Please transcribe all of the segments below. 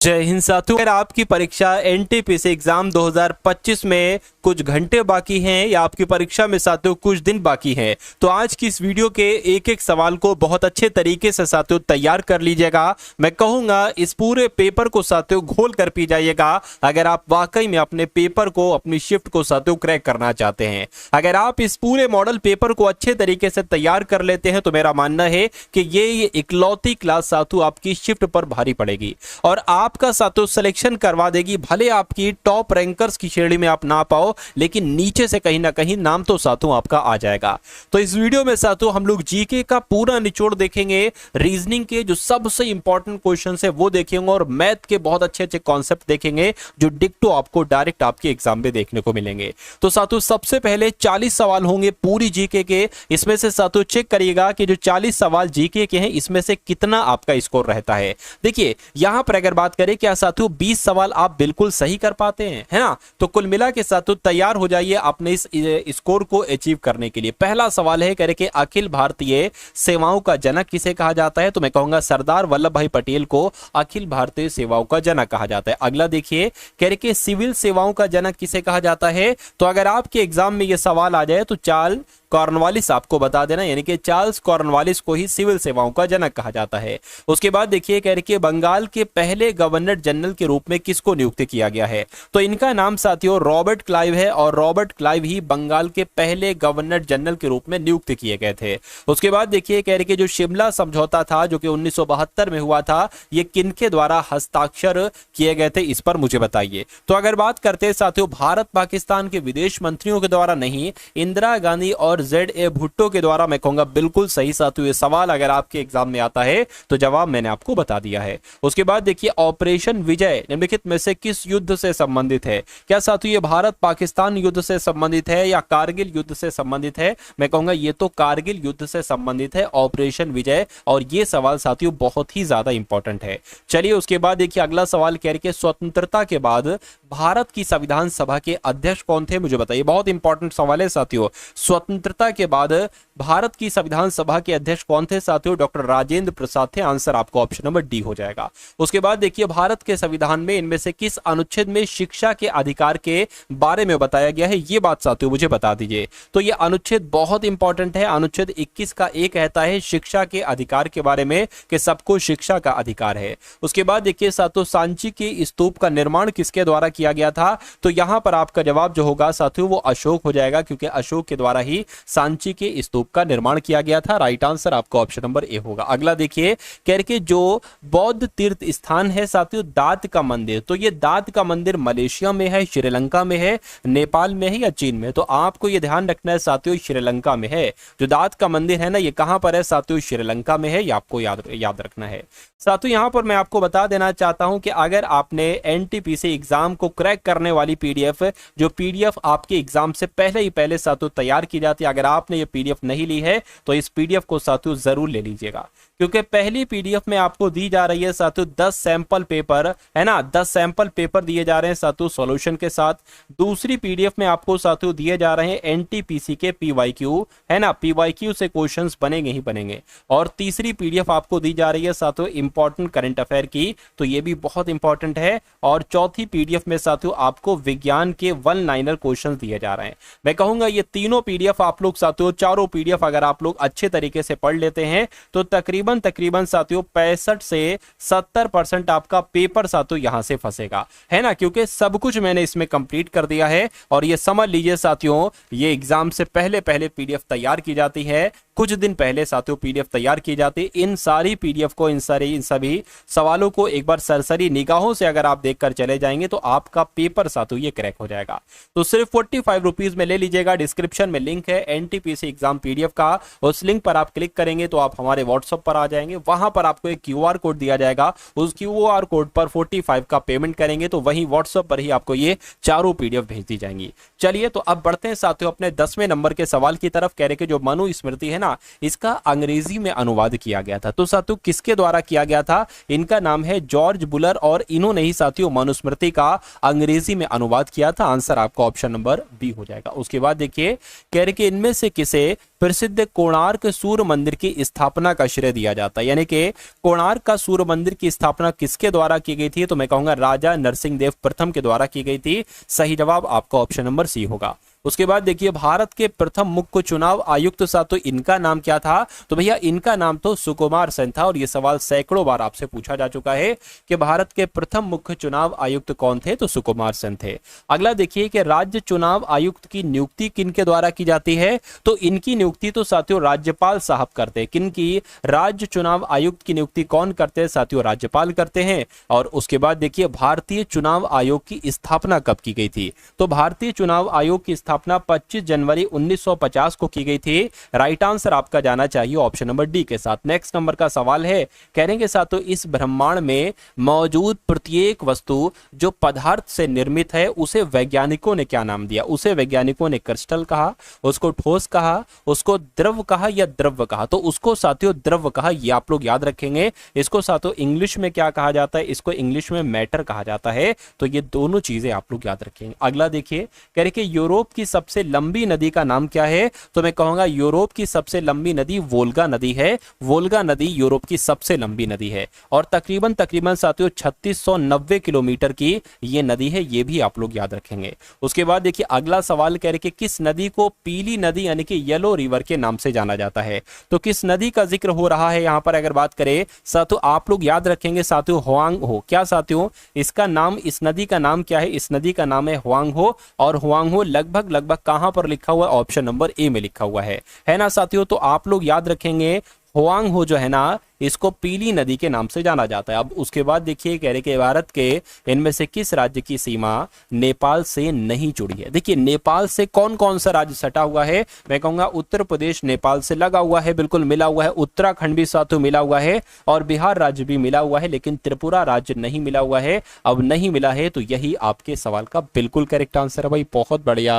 जय हिंद साथियों। अगर आपकी परीक्षा एनटीपीसी एग्जाम 2025 में कुछ घंटे बाकी हैं या आपकी परीक्षा में साथियों कुछ दिन बाकी हैं, तो आज की इस वीडियो के एक एक सवाल को बहुत अच्छे तरीके से साथियों तैयार कर लीजिएगा। मैं कहूंगा इस पूरे पेपर को साथियों घोल कर पी जाइएगा अगर आप वाकई में अपने पेपर को, अपनी शिफ्ट को साथियों क्रैक करना चाहते हैं। अगर आप इस पूरे मॉडल पेपर को अच्छे तरीके से तैयार कर लेते हैं तो मेरा मानना है कि ये इकलौती क्लास साथियों आपकी शिफ्ट पर भारी पड़ेगी और आपका साथियों सिलेक्शन करवा देगी। भले आपकी टॉप रैंकर्स की श्रेणी में आप ना पाओ, लेकिन नीचे से कहीं ना कहीं नाम तो साथियों आपका आ जाएगा। तो इस वीडियो में साथियों हम लोग जीके का पूरा निचोड़ देखेंगे, रीजनिंग के जो सबसे इंपॉर्टेंट क्वेश्चन है वो देखेंगे और मैथ के बहुत अच्छे अच्छे कॉन्सेप्ट देखेंगे जो डिक्टो आपको डायरेक्ट आपके एग्जाम में देखने को मिलेंगे। तो साथियों सबसे पहले 40 सवाल होंगे पूरी जीके के। इसमें से साथियों चेक करिएगा कि जो 40 सवाल जीके के हैं इसमें से कितना आपका स्कोर रहता है। देखिए यहां पर अगर बात करें क्या साथियों 20 सवाल आप बिल्कुल सही कर पाते हैं, है ना? तो कुल मिला के साथियों तैयार हो जाइए अपने इस स्कोर को अचीव करने के लिए। पहला सवाल है कह के अखिल भारतीय सेवाओं का जनक किसे कहा जाता है? तो मैं कहूंगा सरदार वल्लभ भाई पटेल को अखिल भारतीय सेवाओं का जनक कहा जाता है। अगला देखिए कह के सिविल सेवाओं का जनक किसे कहा जाता है? तो अगर आपके एग्जाम में यह सवाल आ जाए तो चार्ल्स कॉर्नवालिस आपको बता देना, यानी कि चार्ल्स कॉर्नवालिस को ही सिविल सेवाओं का जनक कहा जाता है। उसके बाद देखिए कह रहे बंगाल के पहले गवर्नर जनरल के रूप में किसको नियुक्त किया गया है? तो इनका नाम साथियों रॉबर्ट क्लाइव है और रॉबर्ट क्लाइव ही बंगाल के पहले गवर्नर जनरल के रूप में नियुक्त किए गए थे। उसके बाद देखिए कह रहे जो शिमला समझौता था जो कि 1972 में हुआ था, ये किनके द्वारा हस्ताक्षर किए गए थे, इस पर मुझे बताइए। तो अगर बात करते हैं साथियों भारत पाकिस्तान के विदेश मंत्रियों के द्वारा नहीं, इंदिरा गांधी और ZA भुट्टो के द्वारा। मैं कहूंगा बिल्कुल सही साथियों ये सवाल अगर आपके एग्जाम में आता है तो जवाब मैंने आपको बता दिया है। उसके बाद देखिए ऑपरेशन विजय निम्नलिखित में से किस युद्ध से संबंधित है? क्या साथियों ये भारत पाकिस्तान युद्ध से संबंधित है या कारगिल युद्ध से संबंधित है? मैं कहूंगा ये तो कारगिल युद्ध से संबंधित है ऑपरेशन विजय, और ये सवाल साथियों बहुत ही ज्यादा इंपॉर्टेंट है। चलिए उसके बाद देखिए अगला सवाल कह रहे स्वतंत्रता के बाद भारत की संविधान सभा के अध्यक्ष कौन थे? मुझे बताइए, बहुत इंपॉर्टेंट सवाल है साथियों। स्वतंत्रता के बाद भारत की संविधान सभा के अध्यक्ष कौन थे साथियों? डॉक्टर राजेंद्र प्रसाद थे। आंसर आपको ऑप्शन नंबर डी हो जाएगा। उसके बाद देखिए भारत के संविधान में इनमें से किस अनुच्छेद में शिक्षा के अधिकार के बारे में बताया गया है? ये बात साथियों मुझे बता दीजिए। तो ये अनुच्छेद बहुत इंपॉर्टेंट है। अनुच्छेद 21 का एक कहता है शिक्षा के अधिकार के बारे में कि सबको शिक्षा का अधिकार है। उसके बाद देखिए साथियों सांची के स्तूप का निर्माण किसके द्वारा किया गया था? तो यहां पर आपका जवाब जो होगा साथियों वो अशोक हो जाएगा, क्योंकि अशोक के द्वारा ही सांची के स्तूप का निर्माण किया गया था। राइट आंसर आपको ऑप्शन नंबर ए होगा। अगला देखिए कह के जो बौद्ध तीर्थ स्थान है साथियों दात का मंदिर, तो ये दात का मंदिर मलेशिया में है, श्रीलंका में है, नेपाल में है या चीन में? तो आपको ये ध्यान रखना है साथियों श्रीलंका में है। जो दात का मंदिर है ना ये कहां पर है साथियों? श्रीलंका में है। ये आपको याद रखना है साथियों। यहां पर मैं आपको बता देना चाहता हूं कि अगर आपने एनटीपीसी एग्जाम को क्रैक करने वाली पीडीएफ, जो पीडीएफ आपके एग्जाम से पहले साथियों तैयार की जाती है, अगर आपने ये पीडीएफ नहीं ली है तो इस पीडीएफ को साथियों जरूर ले लीजिएगा, क्योंकि पहली पीडीएफ में आपको दी जा रही है साथियों 10 सैंपल पेपर, है ना? 10 सैंपल पेपर दिए जा रहे हैं साथियों सॉल्यूशन के साथ। दूसरी पीडीएफ में आपको साथियों दिए जा रहे हैं एनटीपीसी के पीवाईक्यू, है ना? पीवाईक्यू से क्वेश्चंस बनेंगे ही बनेंगे। और तीसरी पीडीएफ आपको दी जा रही है साथियों इंपॉर्टेंट करंट अफेयर की, तो ये भी बहुत इंपॉर्टेंट है। और चौथी पीडीएफ में साथियों आपको विज्ञान के वन लाइनर क्वेश्चन दिए जा रहे हैं। मैं कहूंगा ये तीनों पीडीएफ आप लोग साथियों, चारों पीडीएफ अगर आप लोग अच्छे तरीके से पढ़ लेते हैं तो तकरीबन साथियों 65 से 70% आपका पेपर साथियों यहां से फंसेगा, है ना? क्योंकि सब कुछ मैंने इसमें कंप्लीट कर दिया है। और ये समझ लीजिए साथियों ये एग्जाम से पहले पीडीएफ तैयार की जाती है, कुछ दिन पहले साथियों पीडीएफ तैयार की जाती है। इन सारी पीडीएफ को, इन सभी सवालों को एक बार सरसरी निगाहों से अगर आप देखकर चले जाएंगे तो आपका पेपर साथियों ये क्रैक हो जाएगा। तो सिर्फ 45 रुपीज में ले लीजिएगा। डिस्क्रिप्शन में लिंक है एनटीपीसी एग्जाम पीडीएफ का, उस लिंक पर आप क्लिक करेंगे तो आप हमारे व्हाट्सएप पर आ जाएंगे। वहां पर आपको एक क्यूआर कोड दिया जाएगा, उस क्यूआर कोड पर 45 का पेमेंट करेंगे तो वही व्हाट्सएप पर ही आपको ये चारों पीडीएफ भेज दी जाएंगी। चलिए तो अब बढ़ते हैं साथियों अपने 10वें नंबर के सवाल की तरफ। कह रहे कि जो मनुस्मृति है ना इसका अंग्रेजी में अनुवाद किया गया था, तो साथियों किसके द्वारा किया गया था? इनका नाम है जॉर्ज बुलर और इन्होंने ही साथियों मनुस्मृति का अंग्रेजी में अनुवाद किया था। आंसर आपका ऑप्शन नंबर बी हो जाएगा। उसके बाद देखिए कह रहे कि इनमें से किसे प्रसिद्ध कोणार्क सूर्य मंदिर की स्थापना का श्रेय दिया किया जाता है, यानी कि कोणार्क का सूर्य मंदिर की स्थापना किसके द्वारा की गई थी? तो मैं कहूंगा राजा नरसिंहदेव प्रथम के द्वारा की गई थी। सही जवाब आपका ऑप्शन नंबर सी होगा। उसके बाद देखिए भारत के प्रथम मुख्य चुनाव आयुक्त साथियों इनका नाम क्या था? तो भैया इनका नाम तो सुकुमार सेन था, और यह सवाल सैकड़ों बार आपसे पूछा जा चुका है कि भारत के प्रथम मुख्य चुनाव आयुक्त कौन थे? तो सुकुमार सेन थे। अगला देखिए कि राज्य चुनाव आयुक्त की नियुक्ति किन के द्वारा की जाती है? तो इनकी नियुक्ति तो साथियों राज्यपाल साहब करते हैं। किन की? राज्य चुनाव आयुक्त की नियुक्ति कौन करते हैं साथियों? राज्यपाल करते हैं। और उसके बाद देखिए भारतीय चुनाव आयोग की स्थापना कब की गई थी? तो भारतीय चुनाव आयोग की स्थापना 25 जनवरी 1950 को की गई थी। राइट आंसर आपका जाना चाहिए ऑप्शन नंबर डी के साथ। नेक्स्ट नंबर का सवाल है, कहेंगे साथियों इस ब्रह्मांड में मौजूद प्रत्येक वस्तु जो पदार्थ से निर्मित है उसे वैज्ञानिकों ने क्या नाम दिया? उसे वैज्ञानिकों ने क्रिस्टल कहा, उसको ठोस कहा, उसको द्रव कहा या द्रव्य कहा? तो उसको साथियों द्रव्य कहा, ये आप लोग याद रखेंगे। इसको साथियों इंग्लिश में क्या कहा जाता है? इसको इंग्लिश में मैटर कहा जाता है। तो ये दोनों चीजें आप लोग याद रखेंगे। अगला देखिए कह रहे कि यूरोप की सबसे लंबी नदी का नाम क्या है? तो मैं कहूंगा यूरोप की सबसे लंबी नदी वोल्गा नदी है। वोल्गा नदी यूरोप की सबसे लंबी नदी है और तकरीबन साथियों 3690 किलोमीटर की ये नदी है, ये भी आप लोग याद रखेंगे। उसके बाद देखिए अगला सवाल कह रहे कि किस नदी को पीली नदी यानी कि येलो रिवर के नाम से जाना जाता है? तो किस नदी का जिक्र हो रहा है यहां पर? अगर बात करें साथियों आप लोग याद रखेंगे साथियों हुआंग हो। क्या साथियों इसका नाम, इस नदी का नाम क्या है? इस नदी का नाम है हुआंग हो। और हुआंग हो लगभग कहां पर लिखा हुआ है? ऑप्शन नंबर ए में लिखा हुआ है ना साथियों? तो आप लोग याद रखेंगे हुआंग हो जो है ना इसको पीली नदी के नाम से जाना जाता है। अब उसके बाद देखिए कह रहे कि भारत के इनमें से किस राज्य की सीमा नेपाल से नहीं जुड़ी है? देखिए नेपाल से कौन कौन सा राज्य सटा हुआ है? मैं कहूंगा उत्तर प्रदेश नेपाल से लगा हुआ है, बिल्कुल मिला हुआ है। उत्तराखंड भी साथियों मिला हुआ है और बिहार राज्य भी मिला हुआ है, लेकिन त्रिपुरा राज्य नहीं मिला हुआ है। अब नहीं मिला है तो यही आपके सवाल का बिल्कुल करेक्ट आंसर है भाई। बहुत बढ़िया,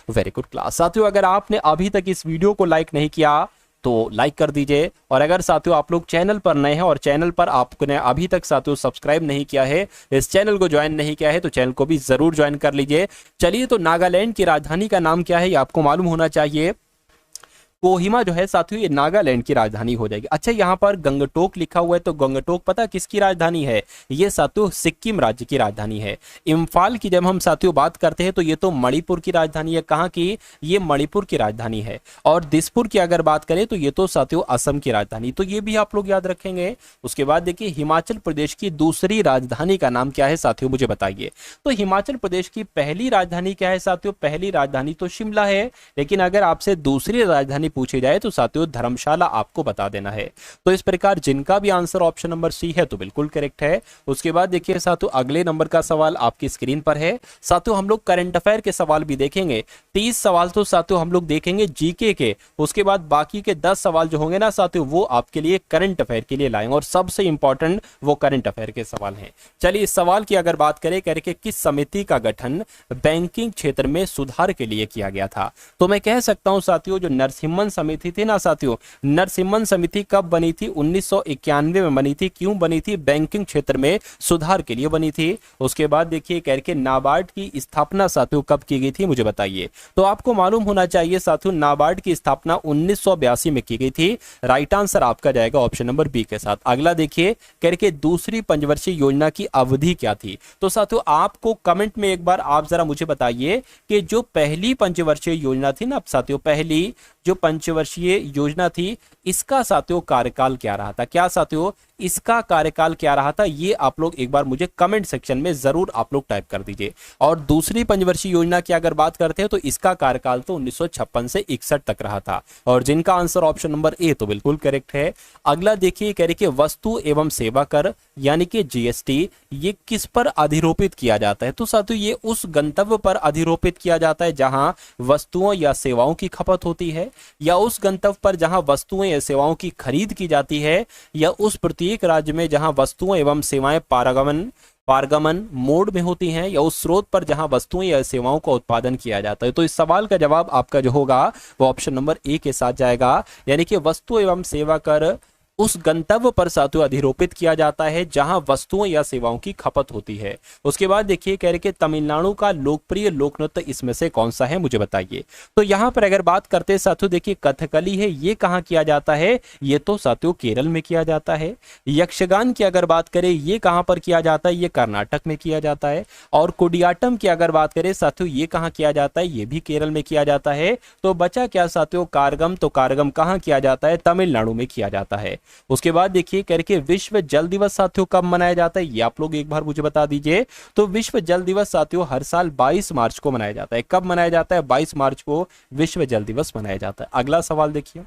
वेरी गुड क्लास। साथियों अगर आपने अभी तक इस वीडियो को लाइक नहीं किया तो लाइक कर दीजिए, और अगर साथियों आप लोग चैनल पर नए हैं और चैनल पर आपने अभी तक साथियों सब्सक्राइब नहीं किया है, इस चैनल को ज्वाइन नहीं किया है, तो चैनल को भी जरूर ज्वाइन कर लीजिए। चलिए तो नागालैंड की राजधानी का नाम क्या है ये आपको मालूम होना चाहिए। कोहिमा जो है साथियों ये नागालैंड की राजधानी हो जाएगी। अच्छा यहाँ पर गंगटोक लिखा हुआ है, तो गंगटोक पता किसकी राजधानी है? ये साथियों सिक्किम राज्य की राजधानी है। इम्फाल की जब हम साथियों बात करते हैं तो ये तो मणिपुर की राजधानी है। कहाँ की? ये मणिपुर की राजधानी है। और दिसपुर की अगर बात करें तो ये तो साथियों असम की राजधानी, तो ये भी आप लोग याद रखेंगे। उसके बाद देखिए हिमाचल प्रदेश की दूसरी राजधानी का नाम क्या है साथियों, मुझे बताइए। तो हिमाचल प्रदेश की पहली राजधानी क्या है साथियों? पहली राजधानी तो शिमला है, लेकिन अगर आपसे दूसरी राजधानी पूछी जाए तो साथियों धर्मशाला आपको बता देना है। तो इस प्रकार जिनका भी आंसर ऑप्शन नंबर सी है तो बिल्कुल करेक्ट है। उसके बाद देखिए साथियों अगले नंबर का सवाल आपकी स्क्रीन पर है। साथियों हम लोग करंट अफेयर के सवाल भी देखेंगे। 30 सवाल तो साथियों हम लोग देखेंगे जीके के। उसके बाद बाकी के 10 सवाल जो होंगे ना साथियों वो आपके लिए करंट अफेयर के लिए लाएंगे, और सबसे इंपॉर्टेंट वो करंट अफेयर के सवाल हैं। चलिए इस सवाल की अगर बात करें कह रहे कि किस समिति का गठन बैंकिंग क्षेत्र में सुधार के लिए किया गया था? तो मैं कह सकता हूं साथियों जो नरसिम्हन समिति थी ना साथियों, नरसिम्हन समिति कब बनी थी? 1991 में बनी थी। क्यों बनी थी? बैंकिंग क्षेत्र में सुधार के लिए बनी थी। उसके बाद देखिए कह के नाबार्ड की स्थापना साथियों कब की गई थी, मुझे बताइए। तो आपको मालूम होना चाहिए साथियों नाबार्ड की स्थापना 1982 में की गई थी। राइट आंसर आपका जाएगा ऑप्शन नंबर बी के साथ। अगला देखिए कह के दूसरी पंचवर्षीय योजना की अवधि क्या थी? तो साथियों आपको कमेंट में एक बार आप जरा मुझे बताइए कि जो पहली पंचवर्षीय योजना थी ना साथियों, पहली जो पंचवर्षीय योजना थी इसका साथियों कार्यकाल क्या रहा था? क्या साथियों इसका कार्यकाल क्या रहा था? ये आप लोग एक बार मुझे कमेंट सेक्शन में जरूर आप लोग टाइप कर दीजिए। और दूसरी पंचवर्षीय योजना की अगर बात करते हैं तो इसका कार्यकाल तो 1956 से 61 तक रहा था, और जिनका आंसर ऑप्शन नंबर ए तो बिल्कुल करेक्ट है। अगला देखिए कह रहे कि वस्तु एवं सेवा कर यानी कि जीएसटी ये किस पर अधिरोपित किया जाता है? तो साथियों ये उस गंतव्य पर अधिरोपित किया जाता है जहां वस्तुओं या सेवाओं की खपत होती है, या उस गंतव्य पर जहां वस्तुएं या सेवाओं की खरीद की जाती है, या उस प्रत्येक राज्य में जहां वस्तुएं एवं सेवाएं पारगमन मोड में होती हैं, या उस स्रोत पर जहां वस्तुएं या सेवाओं का उत्पादन किया जाता है। तो इस सवाल का जवाब आपका जो होगा वो ऑप्शन नंबर ए के साथ जाएगा, यानी कि वस्तु एवं सेवा कर उस गंतव्य पर साथियों अधिरोपित किया जाता है जहां वस्तुओं या सेवाओं की खपत होती है। उसके बाद देखिए कह रहे कि तमिलनाडु का लोकप्रिय लोक नृत्य इसमें से कौन सा है, मुझे बताइए। तो यहां पर अगर बात करते हैं साथियों, देखिए कथकली है, ये कहां किया जाता है, ये तो साथियों केरल में किया जाता है। यक्षगान की अगर बात करें ये कहां पर किया जाता है, ये कर्नाटक में किया जाता है। और कुडियाटम की अगर बात करें साथियों, ये कहां किया जाता है, ये भी केरल में किया जाता है। तो बचा क्या साथियों, कारगम। तो कारगम कहां किया जाता है, तमिलनाडु में किया जाता है। उसके बाद देखिए करके विश्व जल दिवस साथियों कब मनाया जाता है, ये आप लोग एक बार मुझे बता दीजिए। तो विश्व जल दिवस साथियों हर साल 22 मार्च को मनाया जाता है। कब मनाया जाता है, 22 मार्च को विश्व जल दिवस मनाया जाता है। अगला सवाल देखिए,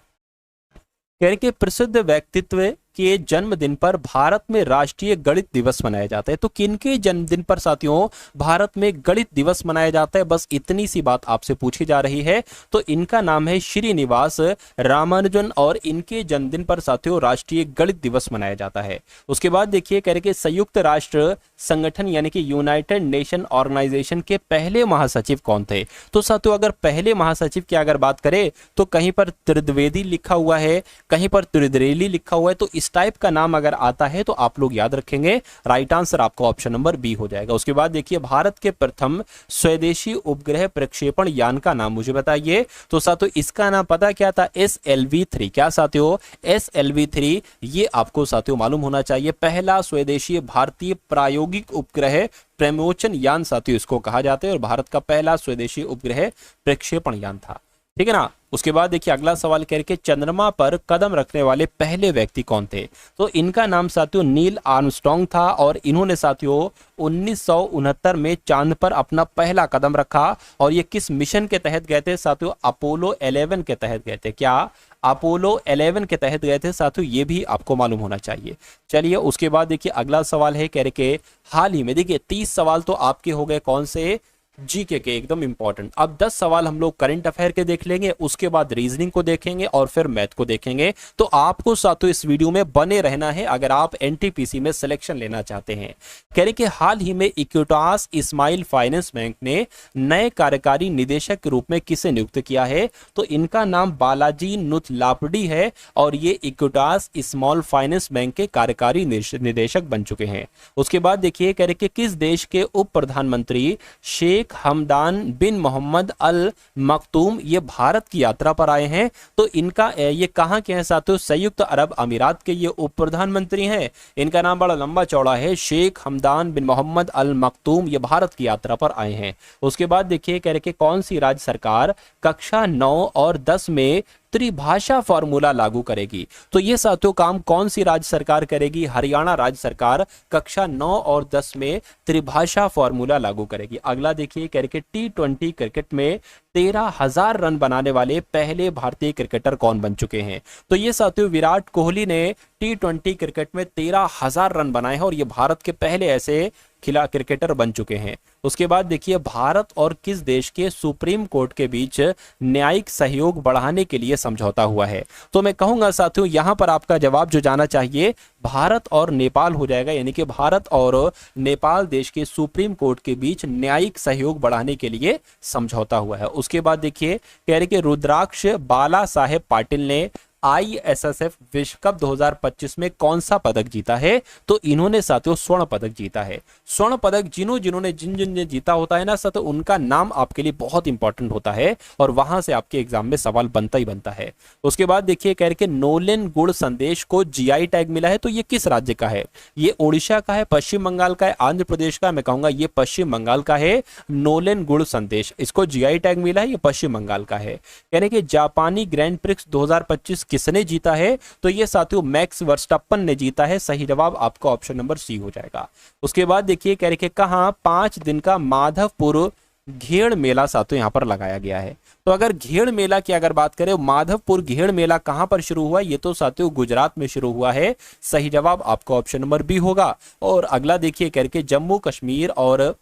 कह रहे कि प्रसिद्ध व्यक्तित्व के जन्मदिन पर भारत में राष्ट्रीय गणित दिवस मनाया जाता है। तो किनके जन्मदिन पर साथियों भारत में गणित दिवस मनाया जाता है, बस इतनी सी बात आपसे पूछी जा रही है। तो इनका नाम है श्रीनिवास रामानुजन और इनके जन्मदिन पर साथियों राष्ट्रीय गणित दिवस मनाया जाता है। उसके बाद देखिए कह रहे कि संयुक्त राष्ट्र संगठन यानी कि यूनाइटेड नेशन ऑर्गेनाइजेशन के पहले महासचिव कौन थे। तो साथियों अगर पहले महासचिव की अगर बात करें तो कहीं पर त्रिवेदी लिखा हुआ है, कहीं पर त्रिदरेली लिखा हुआ है। तो इस टाइप का नाम अगर आता है तो आप लोग याद रखेंगे, राइट आंसर आपका ऑप्शन नंबर बी हो जाएगा। उसके बाद देखिए भारत के प्रथम स्वदेशी उपग्रह प्रक्षेपण यान का नाम मुझे बताइए। तो साथियों इसका नाम पता क्या था, SLV-3। क्या साथियों, SLV-3, ये आपको साथियों मालूम होना चाहिए। पहला स्वदेशी भारतीय प्रायोगिक उपग्रह प्रमोचन यान साथियों इसको कहा जाता है और भारत का पहला स्वदेशी उपग्रह प्रक्षेपण यान था, ठीक है ना। उसके बाद देखिए अगला सवाल करके चंद्रमा पर कदम रखने वाले पहले व्यक्ति कौन थे। तो इनका नाम साथियों नील आर्मस्ट्रांग था और इन्होंने साथियों 1969 में चांद पर अपना पहला कदम रखा। और ये किस मिशन के तहत गए थे साथियों, अपोलो 11 के तहत गए थे। क्या, अपोलो 11 के तहत गए थे साथियों, ये भी आपको मालूम होना चाहिए। चलिए उसके बाद देखिए अगला सवाल है कह रहे के हाल ही में, देखिए 30 सवाल तो आपके हो गए कौन से, जीके के एकदम इंपॉर्टेंट। अब 10 सवाल हम लोग करंट अफेयर के देख लेंगे, उसके बाद रीजनिंग को देखेंगे और फिर मैथ को देखेंगे। तो आपको साथियों इस वीडियो में बने रहना है अगर आप एनटीपीसी में सिलेक्शन लेना चाहते हैं। कह रहे कि हाल ही में इक्विटास स्माइल फाइनेंस बैंक ने नए कार्यकारी निदेशक के रूप में किसे नियुक्त किया है। तो इनका नाम बालाजी नुतलापडी है और ये इक्विटास स्मॉल फाइनेंस बैंक के कार्यकारी निदेशक बन चुके हैं। उसके बाद देखिए कह रहे कि किस देश के उप प्रधानमंत्री शेख हमदान बिन मोहम्मद अल मखतूम ये भारत की यात्रा पर आए हैं। तो इनका ये कहां के हैं साथियों, संयुक्त अरब अमीरात के ये उप प्रधानमंत्री हैं। इनका नाम बड़ा लंबा चौड़ा है, शेख हमदान बिन मोहम्मद अल मखतूम, ये भारत की यात्रा पर आए हैं। उसके बाद देखिए कह रहे कि कौन सी राज्य सरकार कक्षा 9 और 10 में त्रिभाषा फॉर्मूला लागू करेगी। तो ये साथियों काम कौन सी राज्य सरकार करेगी, हरियाणा राज्य सरकार कक्षा 9 और 10 में त्रिभाषा फॉर्मूला लागू करेगी। अगला देखिए कह रहे T20 क्रिकेट में 13,000 रन बनाने वाले पहले भारतीय क्रिकेटर कौन बन चुके हैं। तो ये साथियों विराट कोहली ने T20 क्रिकेट में 13,000 रन बनाए हैं और ये भारत के पहले ऐसे क्रिकेटर बन चुके हैं। उसके बाद देखिए भारत और किस देश के सुप्रीम कोर्ट के बीच न्यायिक सहयोग बढ़ाने के लिए समझौता हुआ है। तो मैं कहूंगा साथियों यहां पर आपका जवाब जो जाना चाहिए भारत और नेपाल हो जाएगा, यानी कि भारत और नेपाल देश के सुप्रीम कोर्ट के बीच न्यायिक सहयोग बढ़ाने के लिए समझौता हुआ है। उसके बाद देखिए कह रहे कि रुद्राक्ष बाला साहेब पाटिल ने ISSF विश्व कप 2025 में कौन सा पदक जीता है। तो इन्होंने साथियों स्वर्ण पदक जीता है। स्वर्ण पदक जिन्होंने जिन जीता होता है ना साथियों, उनका नाम आपके लिए बहुत इंपॉर्टेंट होता है और वहां से आपके एग्जाम में सवाल बनता ही बनता है। उसके बाद देखिए कह रहे कि नोलेन गुड़ संदेश को GI टैग मिला है। तो ये किस राज्य का है, ये ओडिशा का है, पश्चिम बंगाल का है, आंध्र प्रदेश का है। मैं कहूंगा ये पश्चिम बंगाल का है। नोलेन गुड़ संदेश इसको GI टैग मिला है, ये पश्चिम बंगाल का है। कह रहे कि जापानी ग्रैंड प्रिक्स 2025 किसने जीता है। तो ये साथियों मैक्स वर्स्टप्पन ने जीता है। सही जवाब आपका ऑप्शन नंबर सी हो जाएगा। उसके बाद देखिए कह रहे कि कहां 5 दिन का माधवपुर घेड़ मेला साथियों यहां पर लगाया गया है। तो अगर घेड़ मेला की अगर बात करें, माधवपुर घेड़ मेला कहां पर शुरू हुआ, ये तो साथियों गुजरात में शुरू हुआ है। सही जवाब आपका ऑप्शन नंबर बी होगा। और अगला देखिए करके जम्मू कश्मीर और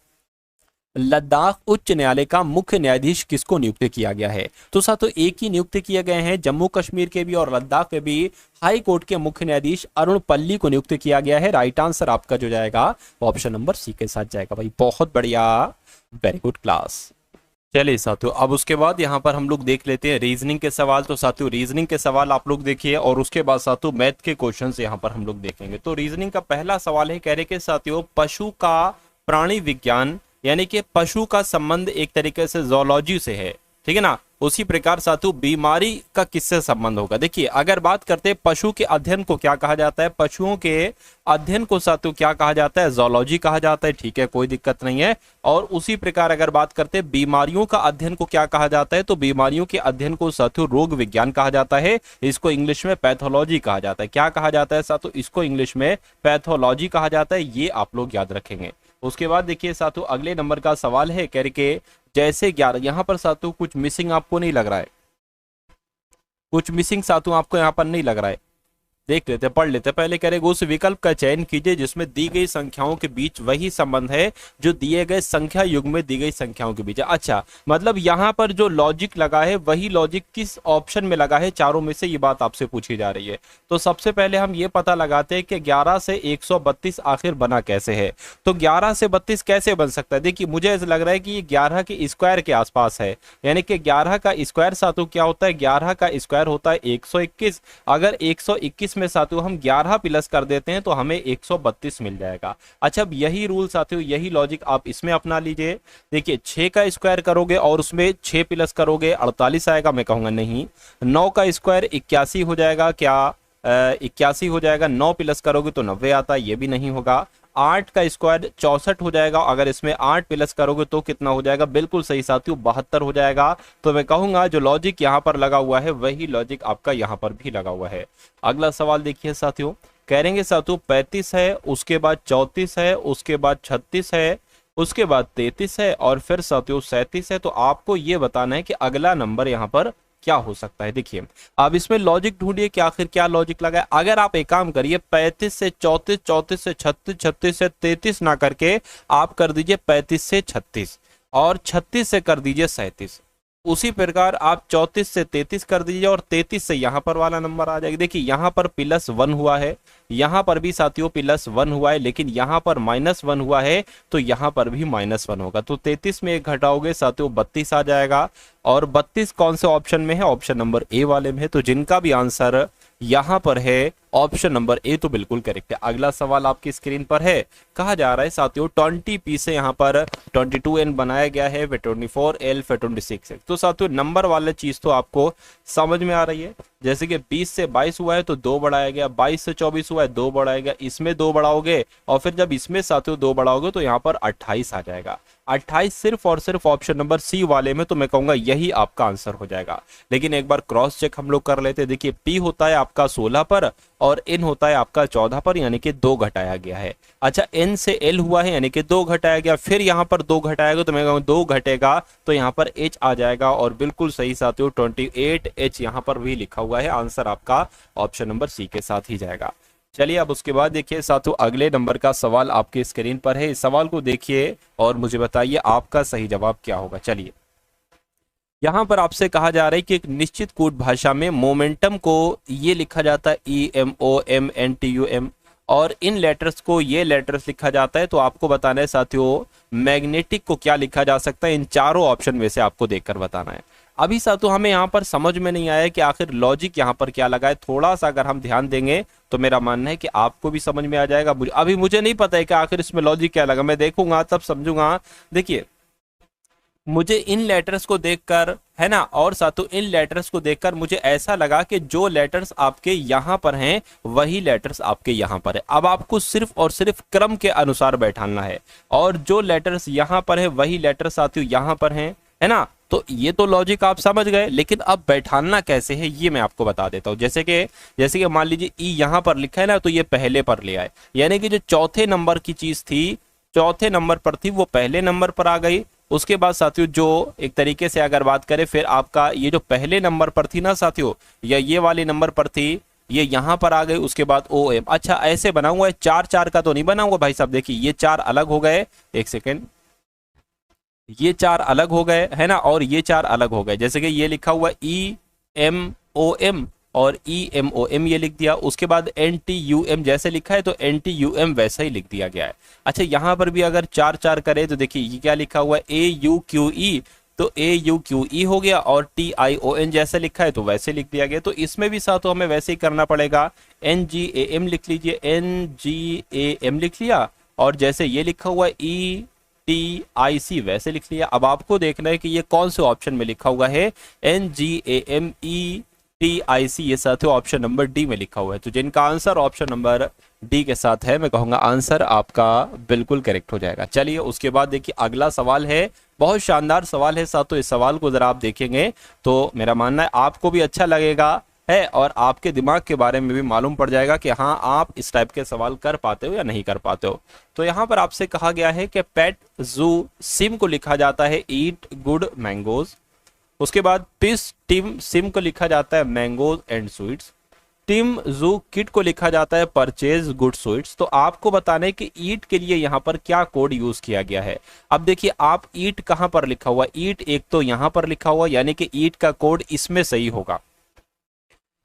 लद्दाख उच्च न्यायालय का मुख्य न्यायाधीश किसको नियुक्त किया गया है। तो साथियों एक ही नियुक्त किए गए हैं, जम्मू कश्मीर के भी और लद्दाख के भी हाई कोर्ट के मुख्य न्यायाधीश अरुण पल्ली को नियुक्त किया गया है। राइट आंसर आपका जो जाएगा ऑप्शन नंबर सी के साथ जाएगा। भाई बहुत बढ़िया, वेरी गुड क्लास। चलिए साथियों, अब उसके बाद यहाँ पर हम लोग देख लेते हैं रीजनिंग के सवाल। तो साथियों रीजनिंग के सवाल आप लोग देखिए और उसके बाद साथियों मैथ के क्वेश्चंस यहाँ पर हम लोग देखेंगे। तो रीजनिंग का पहला सवाल है, कह रहे कि साथियों पशु का प्राणी विज्ञान यानी कि पशु का संबंध एक तरीके से जोलॉजी से है, ठीक है ना। उसी प्रकार साथियों बीमारी का किससे संबंध होगा। देखिए अगर बात करते हैं पशु के अध्ययन को क्या कहा जाता है, पशुओं के अध्ययन को साथियों क्या कहा जाता है, जोलॉजी कहा जाता है, ठीक है, कोई दिक्कत नहीं है। और उसी प्रकार अगर बात करते हैं बीमारियों का अध्ययन को क्या कहा जाता है, तो बीमारियों के अध्ययन को साथियों रोग विज्ञान कहा जाता है, इसको इंग्लिश में पैथोलॉजी कहा जाता है। क्या कहा जाता है साथियों, इसको इंग्लिश में पैथोलॉजी कहा जाता है, ये आप लोग याद रखेंगे। उसके बाद देखिए साथियों अगले नंबर का सवाल है, कह रहे के जैसे 11, यहां पर साथियों कुछ मिसिंग आपको नहीं लग रहा है, कुछ मिसिंग साथियों आपको यहां पर नहीं लग रहा है, देख लेते पढ़ लेते। पहले करेंगे उस विकल्प का चयन कीजिए जिसमें दी गई संख्याओं के बीच वही संबंध है जो दिए गए संख्या युग्म में दी गई संख्याओं के बीच है। अच्छा, मतलब यहाँ पर जो लॉजिक लगा है वही लॉजिक किस ऑप्शन में लगा है, चारों में से ये बात आपसे पूछी जा रही है। तो सबसे पहले हम ये पता लगाते हैं कि 11 से 132 आखिर बना कैसे है। तो 11 से 32 कैसे बन सकता है, देखिए मुझे ऐसा लग रहा है कि ये 11 के स्क्वायर के आसपास है, यानी कि 11 का स्क्वायर साथियों क्या होता है, 11 का स्क्वायर होता है 121। अगर 121 में साथियों हम 11 प्लस कर देते हैं तो हमें 132 मिल जाएगा। अच्छा, अब यही रूल साथियों, यही लॉजिक आप इसमें अपना लीजिए। देखिए 6 का स्क्वायर करोगे और उसमें 6 प्लस करोगे 48 आएगा, मैं कहूंगा नहीं। 9 का स्क्वायर 81 हो जाएगा, क्या 81 हो जाएगा, 9 प्लस करोगे तो 90 आता है, ये भी नहीं होगा। 8 का स्क्वायर 64 हो जाएगा, अगर इसमें 8 प्लस करोगे तो कितना हो जाएगा, बिल्कुल सही साथियों 72 हो जाएगा। तो मैं कहूंगा जो लॉजिक यहाँ पर लगा हुआ है वही लॉजिक आपका यहाँ पर भी लगा हुआ है। अगला सवाल देखिए साथियों, कहेंगे साथियों 35 है, उसके बाद 34 है, उसके बाद 36 है, उसके बाद 33 है और फिर साथियों 37 है। तो आपको ये बताना है कि अगला नंबर यहाँ पर क्या हो सकता है। देखिए अब इसमें लॉजिक ढूंढिए कि आखिर क्या लॉजिक लगा है। अगर आप एक काम करिए 35 से 34, 34 से 36, 36 से 33 ना करके आप कर दीजिए 35 से 36 और 36 से कर दीजिए 37। उसी प्रकार आप 34 से 33 कर दीजिए और 33 से यहाँ पर वाला नंबर आ जाएगा। देखिए यहाँ पर +1 हुआ है, यहाँ पर भी साथियों +1 हुआ है, लेकिन यहाँ पर -1 हुआ है तो यहाँ पर भी -1 होगा। तो 33 में एक घटाओगे साथियों 32 आ जाएगा। और 32 कौन से ऑप्शन में है, ऑप्शन नंबर ए वाले में है। तो जिनका भी आंसर यहाँ पर है ऑप्शन नंबर ए तो बिल्कुल करेक्ट है। अगला सवाल आपकी स्क्रीन पर है, कहा जा रहा है साथियों 20p से यहाँ पर 22n बनाया गया है, फिर 24l, फिर 26। तो साथियों नंबर वाला चीज तो आपको समझ में आ रही है। जैसे कि 20 से 22 हुआ है तो 2 बढ़ाया गया, 22 से 24 हुआ है 2 बढ़ाया गया, इसमें 2 बढ़ाओगे और फिर जब इसमें साथियों 2 बढ़ाओगे तो यहाँ पर 28 आ जाएगा। 28 सिर्फ और सिर्फ ऑप्शन नंबर सी वाले में, तो मैं कहूंगा यही आपका आंसर हो जाएगा। लेकिन एक बार क्रॉस चेक हम लोग कर लेते हैं। देखिए पी होता है आपका 16 पर और एन होता है आपका 14 पर, यानी कि 2 घटाया गया है। अच्छा, एन से एल हुआ है यानी कि 2 घटाया गया, फिर यहाँ पर 2 घटाएगा तो मैं कहूँगा 2 घटेगा तो यहाँ पर एच आ जाएगा। और बिल्कुल सही साथियों 28h यहाँ पर भी लिखा हुआ है, आंसर आपका ऑप्शन नंबर सी के साथ ही जाएगा। चलिए अब उसके बाद देखिए साथियों अगले नंबर का सवाल आपके स्क्रीन पर है। इस सवाल को देखिए और मुझे बताइए आपका सही जवाब क्या होगा। चलिए यहां पर आपसे कहा जा रहा है कि एक निश्चित कूट भाषा में मोमेंटम को ये लिखा जाता है EMOMNTUM और इन लेटर्स को ये लेटर्स लिखा जाता है। तो आपको बताना है साथियों मैग्नेटिक को क्या लिखा जा सकता है, इन चारों ऑप्शन में से आपको देखकर बताना है। अभी साथियों हमें यहाँ पर समझ में नहीं आया कि आखिर लॉजिक यहाँ पर क्या लगा है। थोड़ा सा अगर हम ध्यान देंगे तो मेरा मानना है कि आपको भी समझ में आ जाएगा। अभी मुझे नहीं पता है कि आखिर इसमें लॉजिक क्या लगा, मैं देखूंगा तब समझूंगा। देखिए मुझे इन लेटर्स को देखकर है ना, और साथियों इन लेटर्स को देखकर मुझे ऐसा लगा कि जो लेटर्स आपके यहाँ पर हैं वही लेटर्स आपके यहाँ पर है। अब आपको सिर्फ और सिर्फ क्रम के अनुसार बैठाना है और जो लेटर्स यहाँ पर है वही लेटर्स साथियों यहाँ पर हैं, है ना। तो ये तो लॉजिक आप समझ गए, लेकिन अब बैठाना कैसे है ये मैं आपको बता देता हूँ। जैसे कि मान लीजिए ई यहाँ पर लिखा है ना, तो ये पहले पर ले आए, यानी कि जो चौथे नंबर की चीज थी, चौथे नंबर पर थी, वो पहले नंबर पर आ गई। उसके बाद साथियों जो एक तरीके से अगर बात करें फिर आपका ये जो पहले नंबर पर थी ना साथियों, या ये वाले नंबर पर थी, ये यहाँ पर आ गई। उसके बाद OM। अच्छा ऐसे बनाऊंगा, 4 का तो नहीं बनाऊंगा भाई साहब। देखिए ये 4 अलग हो गए, एक सेकेंड, ये 4 अलग हो गए है ना, और ये 4 अलग हो गए। जैसे कि ये लिखा हुआ EMOM और EMOM ये लिख दिया। उसके बाद NTUM जैसे लिखा है तो NTUM वैसा ही लिख दिया गया है। अच्छा यहाँ पर भी अगर 4 करे तो देखिए ये क्या लिखा हुआ है AUQE, तो AUQE हो गया और TION जैसे लिखा है तो वैसे लिख दिया गया। तो इसमें भी साथ हमें वैसे ही करना पड़ेगा, NGAM लिख लीजिए, NGAM लिख लिया, और जैसे ये लिखा हुआ ETIC वैसे लिख लिया। अब आपको देखना है कि ये कौन से ऑप्शन में लिखा हुआ है, NGAMETIC, ये साथियों ऑप्शन नंबर डी में लिखा हुआ है। तो जिनका आंसर ऑप्शन नंबर डी के साथ है, मैं कहूंगा आंसर आपका बिल्कुल करेक्ट हो जाएगा। चलिए उसके बाद देखिए अगला सवाल है, बहुत शानदार सवाल है साथियों। इस सवाल को जरा आप देखेंगे तो मेरा मानना है आपको भी अच्छा लगेगा है, और आपके दिमाग के बारे में भी मालूम पड़ जाएगा कि हाँ आप इस टाइप के सवाल कर पाते हो या नहीं कर पाते हो। तो यहाँ पर आपसे कहा गया है कि पेट जू सिम को लिखा जाता है ईट गुड मैंगोज। उसके बाद पिस टिम सिम को लिखा जाता है मैंगोज एंड स्वीट्स। टिम जू किट को लिखा जाता है परचेज गुड स्वीट्स। तो आपको बताना है कि ईट के लिए यहाँ पर क्या कोड यूज किया गया है। अब देखिए आप ईट कहाँ पर लिखा हुआ, ईट एक तो यहाँ पर लिखा हुआ, यानी कि ईट का कोड इसमें सही होगा।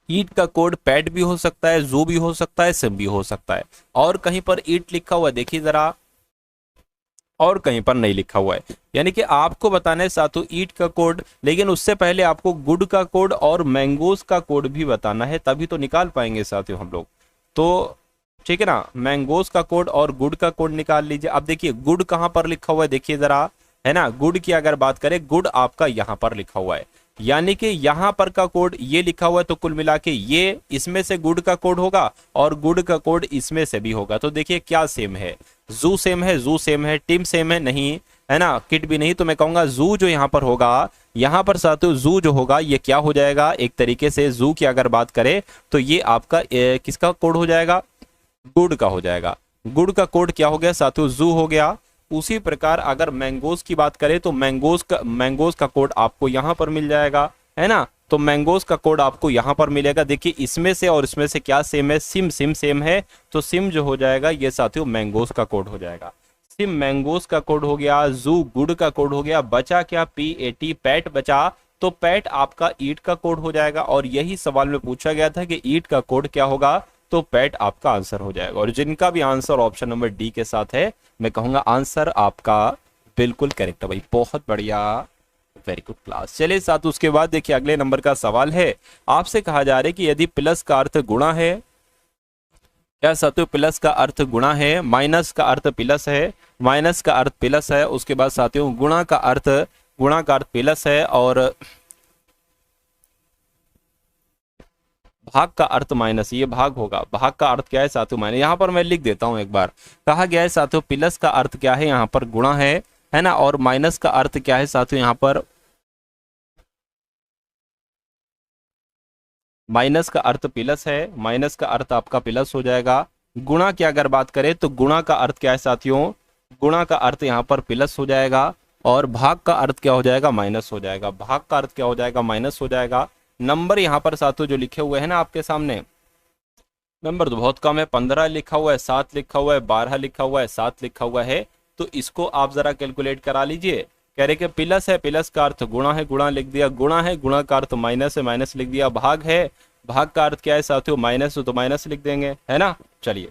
ईट का कोड पैट भी हो सकता है, जू भी हो सकता है, सिम भी हो सकता है, और कहीं पर ईट लिखा हुआ है देखिए जरा, और कहीं पर नहीं लिखा हुआ है। यानी कि आपको बताना है साथों ईट का कोड, लेकिन उससे पहले आपको गुड का कोड और मैंगोज का कोड भी बताना है, तभी तो निकाल पाएंगे साथियों हम लोग। तो ठीक है ना, मैंगोज का कोड और गुड का कोड निकाल लीजिए। अब देखिए गुड कहाँ पर लिखा हुआ है, देखिए जरा, है ना, गुड की अगर बात करें, गुड आपका यहाँ पर लिखा हुआ है, यानी कि यहाँ पर का कोड ये लिखा हुआ है, तो कुल मिला के ये इसमें से गुड का कोड होगा और गुड का कोड इसमें से भी होगा। तो देखिए क्या सेम है, जू सेम है, जू सेम है, टिम सेम है, नहीं है ना, किट भी नहीं। तो मैं कहूंगा जू जो यहाँ पर होगा, यहाँ पर साथियों जू जो होगा ये क्या हो जाएगा, एक तरीके से जू की अगर बात करें तो ये आपका किसका कोड हो जाएगा, गुड का हो जाएगा। गुड का कोड क्या हो गया साथियों, जू हो गया। उसी प्रकार अगर मैंगोज की बात करें तो मैंगोज का कोड आपको यहाँ पर मिल जाएगा, है ना। तो मैंगोज का कोड आपको यहाँ पर मिलेगा। देखिए इसमें से और इसमें से क्या सेम है, सिम सेम है, तो सिम जो हो जाएगा ये साथियों मैंगोज का कोड हो जाएगा। सिम मैंगोज का कोड हो गया, जू गुड का कोड हो गया, बचा क्या, PAT पैट बचा, तो पैट आपका ईट का कोड हो जाएगा। और यही सवाल में पूछा गया था कि ईट का कोड क्या होगा, तो पैट आपका आंसर हो जाएगा। और जिनका भी आंसर ऑप्शन नंबर डी के साथ है, मैं कहूंगा आंसर आपका बिल्कुल करेक्ट है भाई, बहुत बढ़िया, वेरी गुड क्लास। चलिए साथ उसके बाद देखिए अगले नंबर का सवाल है, आपसे कहा जा रहा है कि यदि प्लस का अर्थ गुणा है, क्या साथियों प्लस का अर्थ गुणा है, माइनस का अर्थ प्लस है, माइनस का अर्थ प्लस है, उसके बाद साथियों गुणा का अर्थ प्लस है, और भाग का अर्थ माइनस, ये भाग होगा, भाग का अर्थ क्या है साथियों माइनस। यहाँ पर मैं लिख देता हूं एक बार, कहा गया है साथियों प्लस का अर्थ क्या है, यहाँ पर गुणा है ना, और माइनस का अर्थ क्या है साथियों, यहाँ पर माइनस का अर्थ प्लस है, माइनस का अर्थ आपका प्लस हो जाएगा। गुणा की अगर बात करें तो गुणा का अर्थ क्या है साथियों, गुणा का अर्थ यहाँ पर प्लस हो जाएगा, और भाग का अर्थ क्या हो जाएगा, माइनस हो जाएगा। भाग का अर्थ क्या हो जाएगा, माइनस हो जाएगा। नंबर यहाँ पर साथियों जो लिखे हुए हैं ना आपके सामने, नंबर तो बहुत कम है, 15 लिखा हुआ है, 7 लिखा हुआ है, 12 लिखा हुआ है, 7 लिखा हुआ है। तो इसको आप जरा कैलकुलेट करा लीजिए। कह रहे कि प्लस है, प्लस का अर्थ गुणा है, गुणा लिख दिया, गुणा है, गुणा का अर्थ माइनस है, माइनस लिख दिया, भाग है, भाग का अर्थ क्या है साथियों, माइनस, तो माइनस लिख देंगे, है ना। चलिए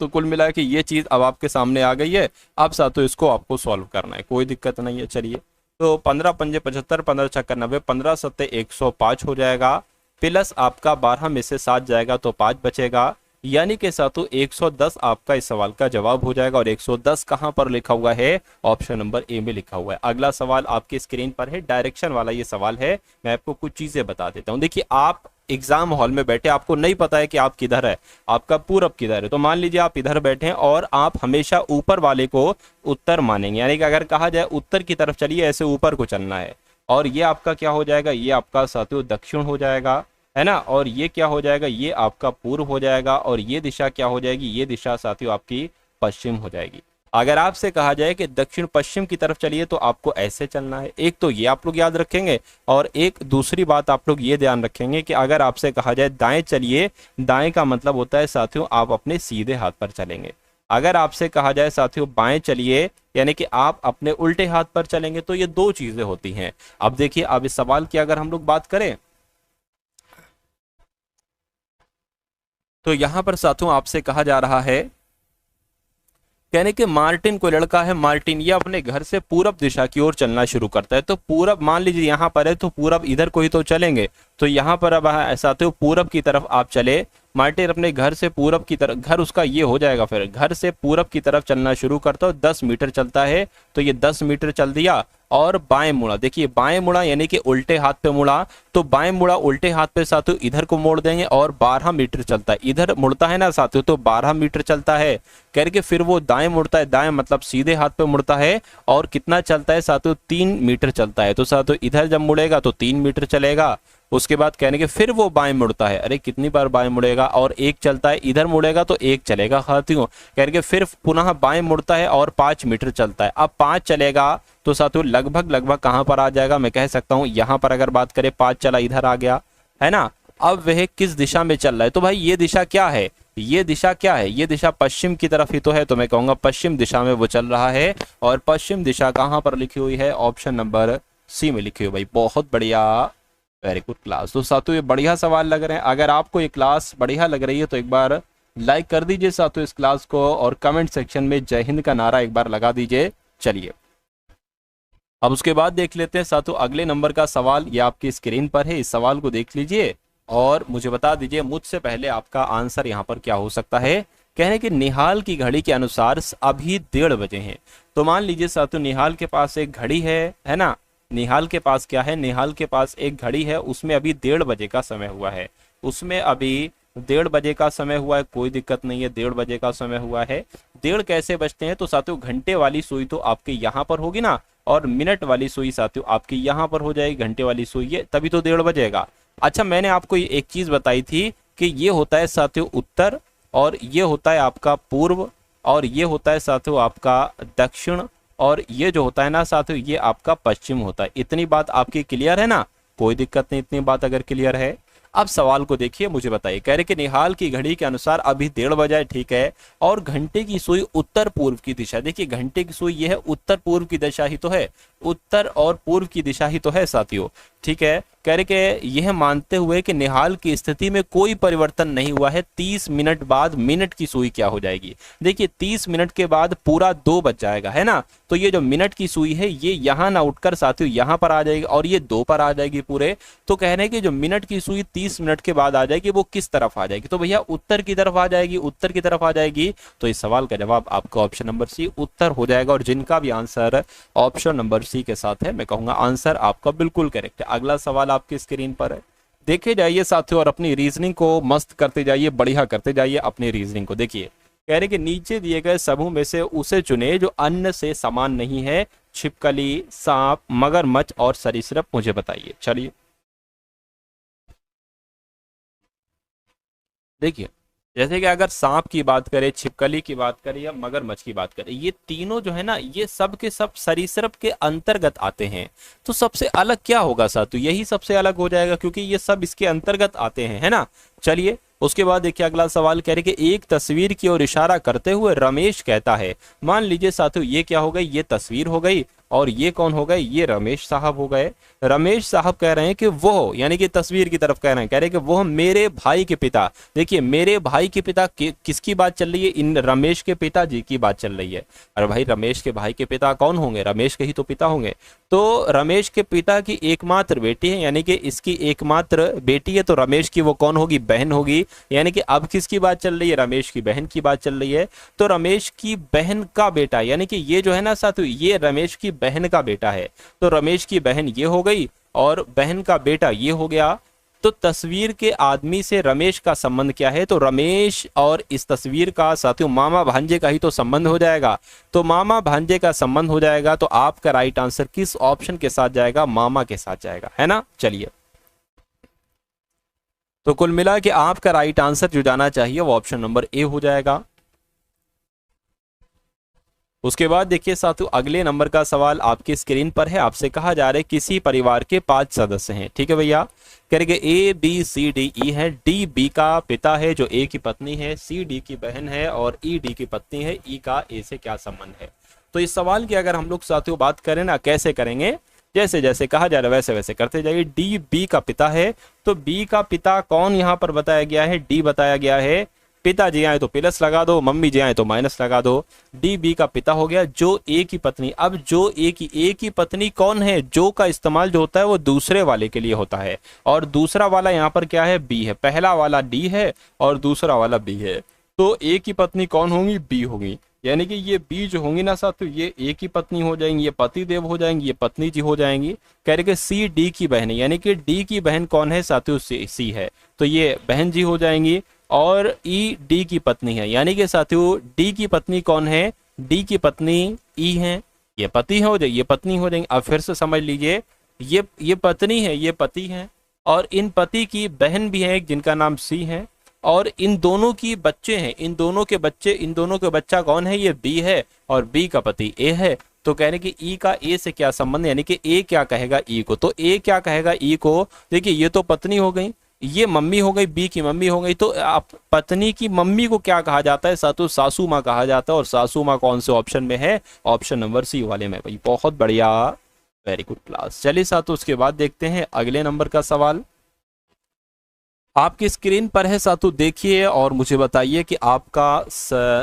तो कुल मिला के ये चीज अब आपके सामने आ गई है। अब साथियों इसको आपको सॉल्व करना है, कोई दिक्कत नहीं है। चलिए तो 15 पंजे 75, 15 छक्का 90, 15 सत्ते 105 हो जाएगा, प्लस आपका 12 में से 7 जाएगा तो 5 बचेगा, यानी कि साथियों 110 आपका इस सवाल का जवाब हो जाएगा। और 110 कहां पर लिखा हुआ है, ऑप्शन नंबर ए में लिखा हुआ है। अगला सवाल आपकी स्क्रीन पर है, डायरेक्शन वाला ये सवाल है। मैं आपको कुछ चीजें बता देता हूं। देखिए आप एग्जाम हॉल में बैठे, आपको नहीं पता है कि आप किधर है, आपका पूरब किधर है। तो मान लीजिए आप इधर बैठे हैं और आप हमेशा ऊपर वाले को उत्तर मानेंगे, यानी कि अगर कहा जाए उत्तर की तरफ चलिए, ऐसे ऊपर को चलना है। और ये आपका क्या हो जाएगा, ये आपका साथियों दक्षिण हो जाएगा, है ना। और ये क्या हो जाएगा, ये आपका पूर्व हो जाएगा। और ये दिशा क्या हो जाएगी, ये दिशा साथियों आपकी पश्चिम हो जाएगी। अगर आपसे कहा जाए कि दक्षिण पश्चिम की तरफ चलिए तो आपको ऐसे चलना है। एक तो ये आप लोग याद रखेंगे, और एक दूसरी बात आप लोग ये ध्यान रखेंगे कि अगर आपसे कहा जाए दाएं चलिए, दाएं का मतलब होता है साथियों आप अपने सीधे हाथ पर चलेंगे। अगर आपसे कहा जाए साथियों बाएं चलिए, यानी कि आप अपने उल्टे हाथ पर चलेंगे। तो ये दो चीजें होती हैं। अब देखिए अब इस सवाल की अगर हम लोग बात करें तो यहां पर साथियों आपसे कहा जा रहा है कहने के मार्टिन कोई लड़का है, मार्टिन ये अपने घर से पूरब दिशा की ओर चलना शुरू करता है। तो पूरब मान लीजिए यहाँ पर है तो पूरब इधर को ही तो चलेंगे, तो यहाँ पर अब ऐसा तो पूरब की तरफ आप चले। मार्टिन अपने घर से पूरब की तरफ, घर उसका ये हो जाएगा, फिर घर से पूरब की तरफ चलना शुरू करता है, 10 मीटर चलता है। तो ये 10 मीटर चल दिया और बाएं मुड़ा, देखिए बाएं मुड़ा यानी कि उल्टे हाथ पे मुड़ा, तो बाएं मुड़ा उल्टे हाथ पे साथियों इधर को मोड़ देंगे और 12 मीटर चलता है, इधर मुड़ता है ना साथियों तो 12 मीटर चलता है करके फिर वो दाएं मुड़ता है, दाएं मतलब सीधे हाथ पे मुड़ता है और कितना चलता है साथियों 3 मीटर चलता है। तो साथियों इधर जब मुड़ेगा तो 3 मीटर चलेगा। उसके बाद कहने के फिर वो बाएं मुड़ता है, अरे कितनी बार बाएं मुड़ेगा, और 1 चलता है, इधर मुड़ेगा तो 1 चलेगा साथियों। कहने के फिर पुनः बाएं मुड़ता है और 5 मीटर चलता है। अब 5 चलेगा तो साथियों लगभग कहाँ पर आ जाएगा, मैं कह सकता हूँ यहाँ पर अगर बात करें 5 चला इधर आ गया है ना। अब वह किस दिशा में चल रहा है, तो भाई ये दिशा क्या है, ये दिशा क्या है, ये दिशा पश्चिम की तरफ ही तो है, तो मैं कहूंगा पश्चिम दिशा में वो चल रहा है। और पश्चिम दिशा कहाँ पर लिखी हुई है, ऑप्शन नंबर सी में लिखी हुई। भाई बहुत बढ़िया, वेरी गुड क्लास। तो साथियों ये बढ़िया सवाल लग रहे हैं, अगर आपको ये क्लास बढ़िया लग रही है तो एक बार लाइक कर दीजिए साथियों इस क्लास को, और कमेंट सेक्शन में जय हिंद का नारा एक बार लगा दीजिए। चलिए अब उसके बाद देख लेते हैं साथियों अगले नंबर का सवाल, ये आपकी स्क्रीन पर है, इस सवाल को देख लीजिए और मुझे बता दीजिए मुझसे पहले आपका आंसर यहाँ पर क्या हो सकता है। कहने कि निहाल की घड़ी के अनुसार अभी 1:30 बजे हैं। तो मान लीजिए साथियों निहाल के पास एक घड़ी है ना, निहाल के पास क्या है, निहाल के पास एक घड़ी है, उसमें अभी 1:30 बजे का समय हुआ है, उसमें अभी 1:30 बजे का समय हुआ है, कोई दिक्कत नहीं है, 1:30 बजे का समय हुआ है। 1:30 कैसे बजते हैं, तो साथियों घंटे वाली सुई तो आपके यहाँ पर होगी ना, और मिनट वाली सुई साथियों आपकी यहाँ पर हो जाएगी, घंटे वाली सुई है, तभी तो 1:30 बजेगा। अच्छा मैंने आपको एक चीज बताई थी कि ये होता है साथियों उत्तर, और ये होता है आपका पूर्व, और ये होता है साथियों आपका दक्षिण, और ये जो होता है ना साथियों ये आपका पश्चिम होता है। इतनी बात आपकी क्लियर है ना, कोई दिक्कत नहीं, इतनी बात अगर क्लियर है। अब सवाल को देखिए, मुझे बताइए, कह रहे कि निहाल की घड़ी के अनुसार अभी 1:30 बजा, ठीक है, और घंटे की सुई उत्तर पूर्व की दिशा, देखिए घंटे की सुई ये है उत्तर पूर्व की दिशा ही तो है, उत्तर और पूर्व की दिशा ही तो है साथियों, ठीक है। कह रहे कि यह मानते हुए कि निहाल की स्थिति में कोई परिवर्तन नहीं हुआ है, 30 मिनट बाद मिनट की सुई क्या हो जाएगी, देखिए 30 मिनट के बाद पूरा 2 बज जाएगा है ना, तो ये जो मिनट की सुई है ये यहाँ ना उठकर साथियों यहाँ पर आ जाएगी और ये 2 पर आ जाएगी पूरे। तो कह रहे हैं कि जो मिनट की सुई 30 मिनट के बाद आ जाएगी वो किस तरफ आ जाएगी, तो भैया उत्तर की तरफ आ जाएगी, उत्तर की तरफ आ जाएगी। तो इस सवाल का जवाब आपका ऑप्शन नंबर सी उत्तर हो जाएगा, और जिनका भी आंसर ऑप्शन नंबर सी के साथ है मैं कहूंगा आंसर आपका बिल्कुल करेक्ट है। अगला सवाल आपकी स्क्रीन पर है, देखे जाइए साथियों और अपनी रीजनिंग को मस्त करते जाइए, बढ़िया करते जाइए अपनी रीजनिंग को। देखिए कह रहे कि नीचे दिए गए समूह में से उसे चुने जो अन्य से समान नहीं है, छिपकली, सांप, मगरमच्छ और सरीसृप, मुझे बताइए। चलिए देखिए जैसे कि अगर सांप की बात करें, छिपकली की बात करें या मगरमच्छ की बात करें, ये तीनों जो है ना ये सब के सब सरीसृप के अंतर्गत आते हैं। तो सबसे अलग क्या होगा साथियों, यही सबसे अलग हो जाएगा क्योंकि ये सब इसके अंतर्गत आते हैं, है ना। चलिए उसके बाद देखिए अगला सवाल कह रहे कि एक तस्वीर की ओर इशारा करते हुए रमेश कहता है, मान लीजिए साथियों ये क्या हो गई, ये तस्वीर हो गई और ये कौन हो गए, ये रमेश साहब हो गए। रमेश साहब कह रहे हैं कि वो यानी कि तस्वीर की तरफ कह रहे हैं कि वो मेरे भाई के पिता, देखिए मेरे भाई के पिता किसकी बात चल रही है, इन रमेश के पिताजी की बात चल रही है। अरे भाई रमेश के भाई के पिता कौन होंगे, रमेश के ही तो पिता होंगे। तो रमेश के पिता की एकमात्र बेटी है, यानी कि इसकी एकमात्र बेटी है, तो रमेश की वो कौन होगी, बहन होगी। यानी कि अब किसकी बात चल रही है, रमेश की बहन की बात चल रही है। तो रमेश की बहन का बेटा, यानी कि ये जो है ना साथियों ये रमेश की बहन का बेटा है, तो रमेश की बहन ये हो गई और बहन का बेटा ये हो गया। तो तस्वीर के आदमी से रमेश का संबंध क्या है, तो रमेश और इस तस्वीर का साथियों मामा भांजे का ही तो संबंध हो जाएगा। तो मामा भांजे का संबंध हो जाएगा, तो आपका राइट आंसर किस ऑप्शन के साथ जाएगा, मामा के साथ जाएगा, है ना। चलिए तो कुल मिला के आपका राइट आंसर जो जाना चाहिए वो ऑप्शन नंबर ए हो जाएगा। उसके बाद देखिए साथियों अगले नंबर का सवाल आपकी स्क्रीन पर है, आपसे कहा जा रहा है किसी परिवार के 5 सदस्य हैं, ठीक है भैया। करेंगे A B C D E है, डी बी का पिता है जो ए की पत्नी है, सी डी की बहन है और ई डी की पत्नी है, ई का ए से क्या संबंध है। तो इस सवाल की अगर हम लोग साथियों बात करें ना कैसे करेंगे, जैसे जैसे कहा जा रहा है वैसे वैसे करते जाइए। डी बी का पिता है, तो बी का पिता कौन यहाँ पर बताया गया है, डी बताया गया है। पिताजी आए तो प्लस लगा दो, मम्मी जी आए तो माइनस लगा दो। डी बी का पिता हो गया। जो ए की पत्नी, अब जो ए की पत्नी कौन है, जो का इस्तेमाल जो होता है वो दूसरे वाले के लिए होता है, और दूसरा वाला यहाँ पर क्या है, बी है। पहला वाला डी है और दूसरा वाला बी है, तो ए की पत्नी कौन होंगी, बी होगी। यानी कि ये बी जो होंगी ना साथ, तो ये ए की पत्नी हो जाएंगी, ये पति देव हो जाएंगी, ये पत्नी जी हो जाएंगी। कह रहे कि सी डी की बहन है, यानी कि डी की बहन कौन है साथियों, सी है, तो ये बहन जी हो जाएंगी। और ई डी की पत्नी है, यानी कि साथियों डी की पत्नी कौन है, डी की पत्नी ई है, ये पति हो जाएगी, ये पत्नी हो जाएंगी। अब फिर से समझ लीजिए, ये पत्नी है, ये पति है, और इन पति की बहन भी है जिनका नाम सी है, और इन दोनों की बच्चे हैं, इन दोनों के बच्चा कौन है, ये बी है, और बी का पति ए है। तो कहने कि ई का ए से क्या संबंध, यानी कि ए क्या कहेगा ई को, तो ए क्या कहेगा ई को। देखिए ये तो पत्नी हो गई, ये मम्मी हो गई, बी की मम्मी हो गई, तो आप पत्नी की मम्मी को क्या कहा जाता है साथों, सासू माँ कहा जाता है। और सासू माँ कौन से ऑप्शन में है, ऑप्शन नंबर सी वाले में भाई। बहुत बढ़िया, वेरी गुड क्लास। चलिए साथों उसके बाद देखते हैं अगले नंबर का सवाल। आपकी स्क्रीन पर है साथों, देखिए और मुझे बताइए कि आपका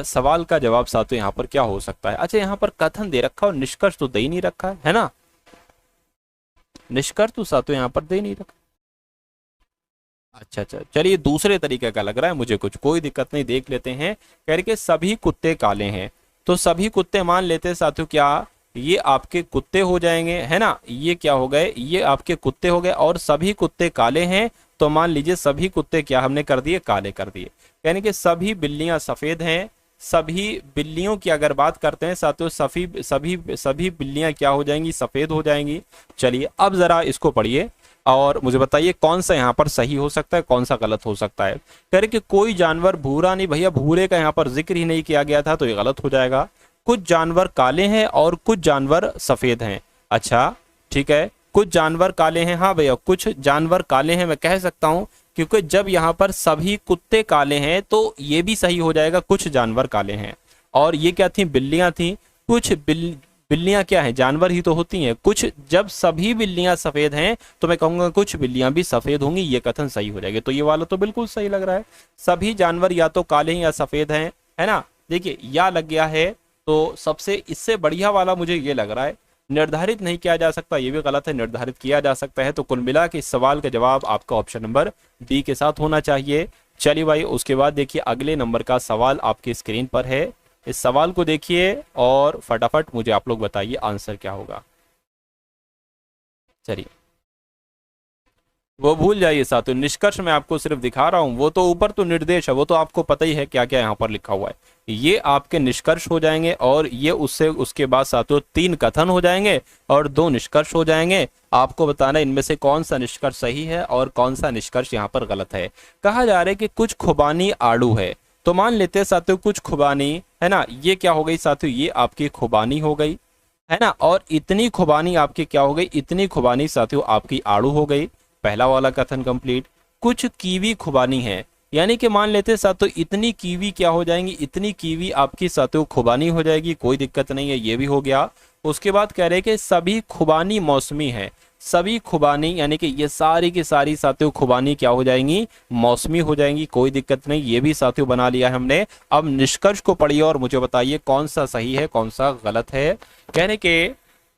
सवाल का जवाब साथों यहाँ पर क्या हो सकता है। अच्छा यहाँ पर कथन दे रखा और निष्कर्ष तो दे ही नहीं रखा है ना, निष्कर्ष तो साथों यहाँ पर दे ही नहीं रखा। अच्छा चलिए दूसरे तरीके का लग रहा है मुझे कुछ, कोई दिक्कत नहीं, देख लेते हैं। कह रहे कि सभी कुत्ते काले हैं, तो सभी कुत्ते मान लेते हैं साथियों, क्या ये आपके कुत्ते हो जाएंगे, है ना, ये क्या हो गए, ये आपके कुत्ते हो गए, और सभी कुत्ते काले हैं, तो मान लीजिए सभी कुत्ते क्या हमने कर दिए, काले कर दिए। यानी कि सभी बिल्लियां सफेद हैं, सभी बिल्लियों की अगर बात करते हैं साथियों, सभी बिल्लियां क्या हो जाएंगी, सफेद हो जाएंगी। चलिए अब जरा इसको पढ़िए और मुझे बताइए कौन सा यहाँ पर सही हो सकता है, कौन सा गलत हो सकता है। कह रहे कि कोई जानवर भूरा नहीं, भैया भूरे का यहाँ पर जिक्र ही नहीं किया गया था, तो ये गलत हो जाएगा। कुछ जानवर काले हैं और कुछ जानवर सफेद हैं। अच्छा ठीक है, कुछ जानवर काले हैं, हाँ भैया कुछ जानवर काले हैं मैं कह सकता हूं, क्योंकि जब यहाँ पर सभी कुत्ते काले हैं तो ये भी सही हो जाएगा, कुछ जानवर काले हैं। और ये क्या थी, बिल्लियां थी, कुछ बिल्लियां क्या है, जानवर ही तो होती हैं कुछ। जब सभी बिल्लियां सफेद हैं तो मैं कहूंगा कुछ बिल्लियां भी सफेद होंगी, ये कथन सही हो जाएगा। तो ये वाला तो बिल्कुल सही लग रहा है, सभी जानवर या तो काले हैं या सफेद हैं, है ना। देखिए या लग गया है, तो सबसे इससे बढ़िया वाला मुझे ये लग रहा है। निर्धारित नहीं किया जा सकता, ये भी गलत है, निर्धारित किया जा सकता है। तो कुल मिला के इस सवाल का जवाब आपका ऑप्शन नंबर डी के साथ होना चाहिए। चलिए भाई उसके बाद देखिए अगले नंबर का सवाल आपकी स्क्रीन पर है, इस सवाल को देखिए और फटाफट मुझे आप लोग बताइए आंसर क्या होगा। चलिए वो भूल जाइए साथियों, निष्कर्ष मैं आपको सिर्फ दिखा रहा हूं, वो तो ऊपर तो निर्देश है, वो तो आपको पता ही है क्या क्या यहाँ पर लिखा हुआ है। ये आपके निष्कर्ष हो जाएंगे और ये उसके बाद साथियों 3 कथन हो जाएंगे और 2 निष्कर्ष हो जाएंगे। आपको बताना इनमें से कौन सा निष्कर्ष सही है और कौन सा निष्कर्ष यहाँ पर गलत है। कहा जा रहा है कि कुछ खुबानी आड़ू है, तो मान लेते हैं साथियों कुछ खुबानी, है ना, ये क्या हो गई साथियों, ये आपकी खुबानी हो गई, है ना। और इतनी खुबानी आपकी क्या हो गई, इतनी खुबानी साथियों आपकी आड़ू हो गई। पहला वाला कथन कंप्लीट। कुछ कीवी खुबानी है, यानी कि मान लेते साथियों इतनी कीवी क्या हो जाएंगी, इतनी कीवी आपकी साथियों खुबानी हो जाएगी, कोई दिक्कत नहीं है, ये भी हो गया। उसके बाद कह रहे कि सभी खुबानी मौसमी है, सभी खुबानी यानी कि ये सारी की सारी साथियों खुबानी क्या हो जाएंगी, मौसमी हो जाएंगी, कोई दिक्कत नहीं, ये भी साथियों बना लिया है हमने। अब निष्कर्ष को पढ़िए और मुझे बताइए कौन सा सही है कौन सा गलत है। कहने के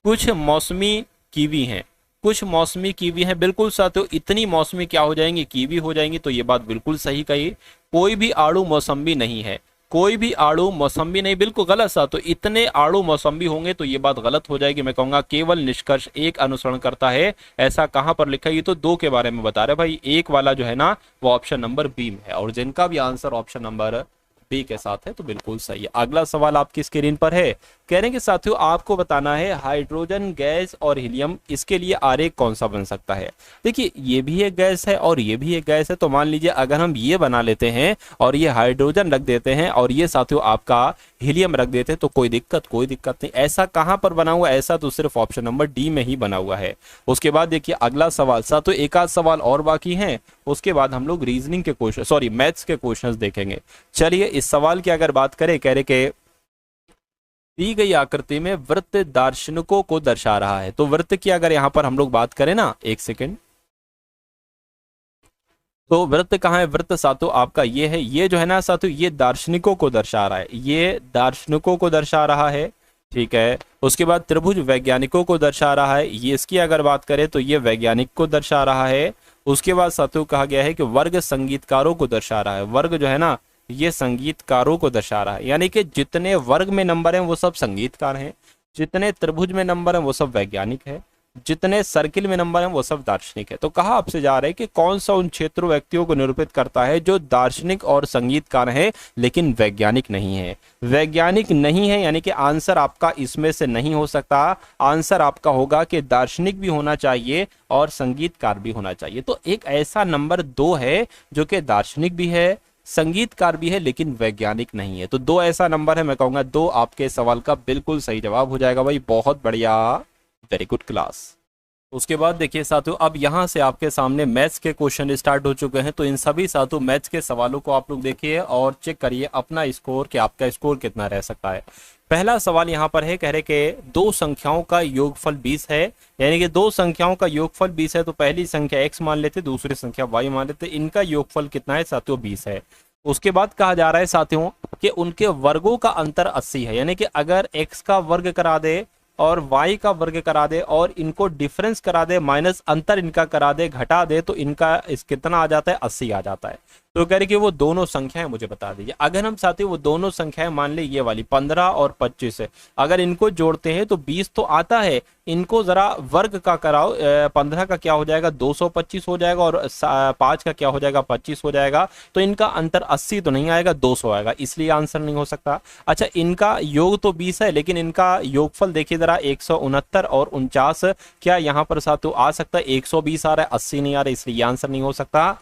कुछ मौसमी कीवी हैं, कुछ मौसमी कीवी हैं, बिल्कुल साथियों इतनी मौसमी क्या हो जाएंगी, कीवी हो जाएंगी, तो ये बात बिल्कुल सही कही। कोई भी आड़ू मौसम्बी नहीं है, कोई भी आड़ू मौसम्बी नहीं, बिल्कुल गलत साथियों, इतने आड़ू मौसम्बी होंगे तो ये बात गलत हो जाएगी। मैं कहूंगा केवल निष्कर्ष एक अनुसरण करता है, ऐसा कहां पर लिखा है, ये तो 2 के बारे में बता रहे भाई, एक वाला जो है ना वो ऑप्शन नंबर बी में है, और जिनका भी आंसर ऑप्शन नंबर बी के साथ है तो बिल्कुल सही है। अगला सवाल आपकी स्क्रीन पर है, कह रहे हैं कि साथियों आपको बताना है हाइड्रोजन गैस और हीलियम, इसके लिए आरेख कौन सा बन सकता है। देखिए ये भी एक गैस है और ये भी एक गैस है, तो मान लीजिए अगर हम ये बना लेते हैं और ये हाइड्रोजन रख देते हैं और ये साथियों आपका हीलियम रख देते हैं तो कोई दिक्कत नहीं। ऐसा कहां पर बना हुआ है, ऐसा तो सिर्फ ऑप्शन नंबर डी में ही बना हुआ है। उसके बाद देखिए अगला सवाल, साथियों एक आध सवाल और बाकी हैं, उसके बाद हम लोग रीजनिंग के क्वेश्चन सॉरी मैथ्स के क्वेश्चंस देखेंगे। चलिए इस सवाल की अगर बात करें, कह रहे कि दी गई आकृति में वृत्त दार्शनिकों को दर्शा रहा है, तो वृत्त की अगर यहां पर हम लोग बात करें ना, एक सेकेंड, तो वृत्त कहाँ है? वृत्त साथियों आपका ये है, ये जो है ना साथियों ये दार्शनिकों को दर्शा रहा है, ये दार्शनिकों को दर्शा रहा है, ठीक है। उसके बाद त्रिभुज वैज्ञानिकों को दर्शा रहा है, ये इसकी अगर बात करें तो ये वैज्ञानिक को दर्शा रहा है। उसके बाद साथियों कहा गया है कि वर्ग संगीतकारों को दर्शा रहा है, वर्ग जो है ना ये संगीतकारों को दर्शा रहा है, यानी कि जितने वर्ग में नंबर हैं वो सब संगीतकार हैं, जितने त्रिभुज में नंबर हैं वो सब वैज्ञानिक है, जितने सर्किल में नंबर हैं वो सब दार्शनिक है। तो कहा आपसे जा रहा है कि कौन सा उन क्षेत्रों व्यक्तियों को निरूपित करता है जो दार्शनिक और संगीतकार हैं लेकिन वैज्ञानिक नहीं है। वैज्ञानिक नहीं है यानी कि आंसर आपका इसमें से नहीं हो सकता, आंसर आपका होगा कि दार्शनिक भी होना चाहिए और संगीतकार भी होना चाहिए। तो एक ऐसा नंबर 2 है जो कि दार्शनिक भी है, संगीतकार भी है लेकिन वैज्ञानिक नहीं है। तो 2 ऐसा नंबर है, मैं कहूंगा 2 आपके सवाल का बिल्कुल सही जवाब हो जाएगा भाई, बहुत बढ़िया, वेरी गुड क्लास। उसके बाद देखिए साथियों अब यहाँ से आपके सामने मैथ्स के क्वेश्चन स्टार्ट हो चुके हैं। तो इन सभी साथियों मैथ्स के सवालों को आप लोग देखिए और चेक करिए अपना स्कोर कि आपका स्कोर कितना रह सकता है। पहला सवाल यहाँ पर है, कह रहे कि 2 संख्याओं का योगफल 20 है, यानी कि 2 संख्याओं का योगफल 20 है। तो पहली संख्या x मान लेते, दूसरी संख्या y मान लेते, इनका योगफल कितना है साथियों? 20 है। उसके बाद कहा जा रहा है साथियों कि उनके वर्गों का अंतर 80 है, यानी कि अगर x का वर्ग करा दे और y का वर्ग करा दे और इनको डिफरेंस करा दे माइनस अंतर इनका करा दे, घटा दे, तो इनका इस कितना आ जाता है? 80 आ जाता है। तो कह रहे कि वो दोनों संख्याएं मुझे बता दीजिए। अगर हम साथियों वो दोनों संख्याएं मान ले ये वाली 15 और 25 है, अगर इनको जोड़ते हैं तो 20 तो आता है, इनको जरा वर्ग का कराओ, 15 का क्या हो जाएगा? 225 हो जाएगा और 5 का क्या हो जाएगा? 25 हो जाएगा। तो इनका अंतर 80 तो नहीं आएगा, 200 आएगा, इसलिए आंसर नहीं हो सकता। अच्छा इनका योग तो 20 है लेकिन इनका योगफल देखिए जरा 169 और 49, क्या यहाँ पर साथियों आ सकता है? 120 आ रहा है, 80 नहीं आ रहा है, इसलिए आंसर नहीं हो सकता।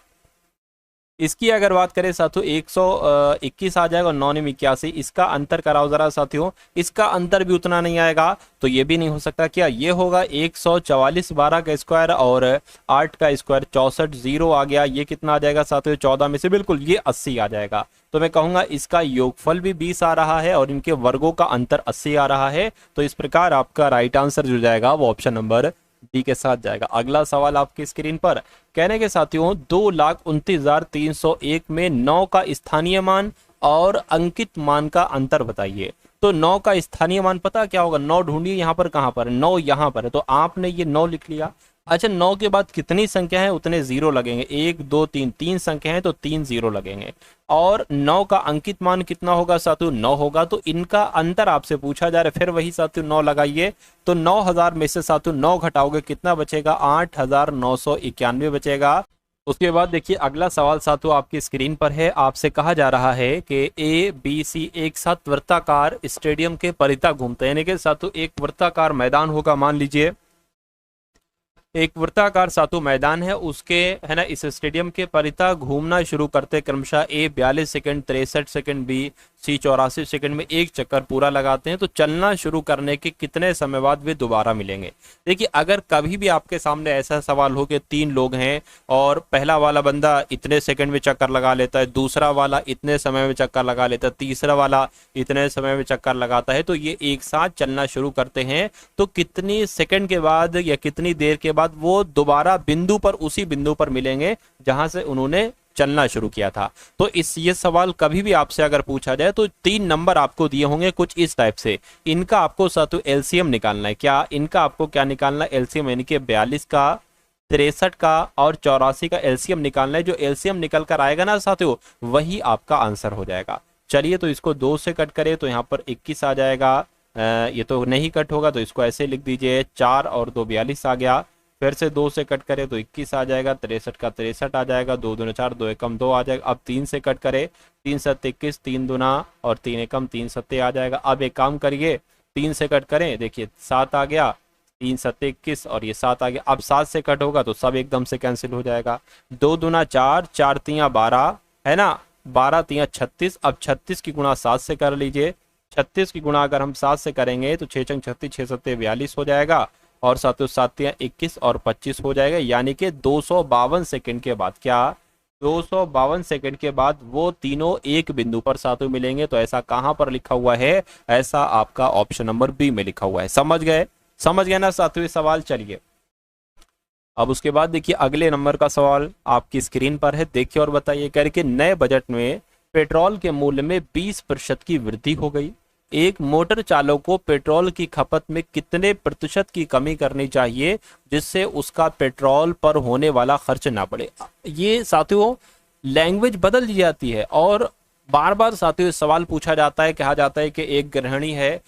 इसकी अगर बात करें साथियों 121 आ जाएगा और 9 81, इसका अंतर कराओ जरा साथियों, इसका अंतर भी उतना नहीं आएगा, तो ये भी नहीं हो सकता। क्या ये होगा? 144, 12 का स्क्वायर और 8 का स्क्वायर 64, 0 आ गया, ये कितना आ जाएगा साथियों? 14 में से बिल्कुल ये 80 आ जाएगा। तो मैं कहूंगा इसका योगफल भी 20 आ रहा है और इनके वर्गों का अंतर 80 आ रहा है। तो इस प्रकार आपका राइट आंसर जो जाएगा वो ऑप्शन नंबर डी के साथ जाएगा। अगला सवाल आपकी स्क्रीन पर, कहने के साथियों 2,29,301 में 9 का स्थानीय मान और अंकित मान का अंतर बताइए। तो 9 का स्थानीय मान पता क्या होगा? 9 ढूंढिए, यहाँ पर कहाँ पर है? 9 यहाँ पर है, तो आपने ये 9 लिख लिया। अच्छा 9 के बाद कितनी संख्या है उतने 0 लगेंगे, 1 2 3, 3 संख्या है तो 3 0 लगेंगे। और 9 का अंकित मान कितना होगा साथियों? 9 होगा। तो इनका अंतर आपसे पूछा जा रहा है, फिर वही साथियों 9 लगाइए। तो 9000 में से साथियों 9 घटाओगे कितना बचेगा? 8991 बचेगा। उसके बाद देखिए अगला सवाल साथियों आपकी स्क्रीन पर है, आपसे कहा जा रहा है कि ABC एक साथ वृत्ताकार स्टेडियम के परितः घूमते हैं, यानी कि साथियों एक वृत्ताकार मैदान होगा, मान लीजिए एक वृत्ताकार सातु मैदान है, उसके है ना इस स्टेडियम के परितः घूमना शुरू करते क्रमशः A 42 second 63 second, B C 84 second में एक चक्कर पूरा लगाते हैं, तो चलना शुरू करने के कितने समय बाद वे दोबारा मिलेंगे। देखिए अगर कभी भी आपके सामने ऐसा सवाल हो कि 3 लोग हैं और पहला वाला बंदा इतने सेकंड में चक्कर लगा लेता है, दूसरा वाला इतने समय में चक्कर लगा लेता है, तीसरा वाला इतने समय में चक्कर लगाता है, तो ये एक साथ चलना शुरू करते हैं, तो कितनी सेकंड के बाद या कितनी देर के बाद वो दोबारा बिंदु पर उसी बिंदु पर मिलेंगे जहां से उन्होंने चलना शुरू किया था। तो ये सवाल कभी भी आपसे अगर पूछा जाए तो 3 नंबर आपको दिए होंगे कुछ इस टाइप से, इनका आपको सातु एलसीएम निकालना है। क्या इनका आपको क्या निकालना है? एलसीएम, यानी कि 42 का 63 का और 84 का एलसीएम निकालना है। जो एलसीएम निकल कर आएगा ना साथियों वही आपका आंसर हो जाएगा। चलिए तो इसको 2 से कट करें तो यहाँ पर 21 आ जाएगा, ये तो नहीं कट होगा तो इसको ऐसे लिख दीजिए, 4 और 2 42 आ गया। फिर से 2 से कट करें तो 21 आ जाएगा, 63 का 63 आ जाएगा, 2 दूना 4, 2 एकम 2 आ जाएगा। अब 3 से कट करें, 3 7 21, 3 दूना और 3 एकम 3 सत्ते आ जाएगा। अब एक काम करिए 3 से कट करें, देखिए 7 आ गया, 3 7 21 और ये 7 आ गया। अब 7 से कट होगा तो सब एकदम से कैंसिल हो जाएगा। 2 दूना 4, 4 तिया 12 है ना, 12 तिया 36। अब 36 की गुणा 7 से कर लीजिए, 36 की गुणा अगर हम 7 से करेंगे तो 6 चंग 36, 6 सत्ते 42 हो जाएगा और साथियों 7 21 और 25 हो जाएगा। यानी कि 252 सेकंड के बाद, क्या 252 सेकंड के बाद वो तीनों एक बिंदु पर साथियों मिलेंगे। तो ऐसा कहां पर लिखा हुआ है? ऐसा आपका ऑप्शन नंबर बी में लिखा हुआ है। समझ गए? समझ गए ना साथियों ये सवाल? चलिए अब उसके बाद देखिए अगले नंबर का सवाल आपकी स्क्रीन पर है, देखिए और बताइए। कह रहे कि नए बजट में पेट्रोल के मूल्य में 20% की वृद्धि हो गई। एक मोटर चालक को पेट्रोल की खपत में कितने प्रतिशत की कमी करनी चाहिए जिससे उसका पेट्रोल पर होने वाला खर्च ना बढ़े। ये साथियों लैंग्वेज बदल दी जाती है और बार बार साथियों सवाल पूछा जाता है, कहा जाता है कि एक गृहिणी है,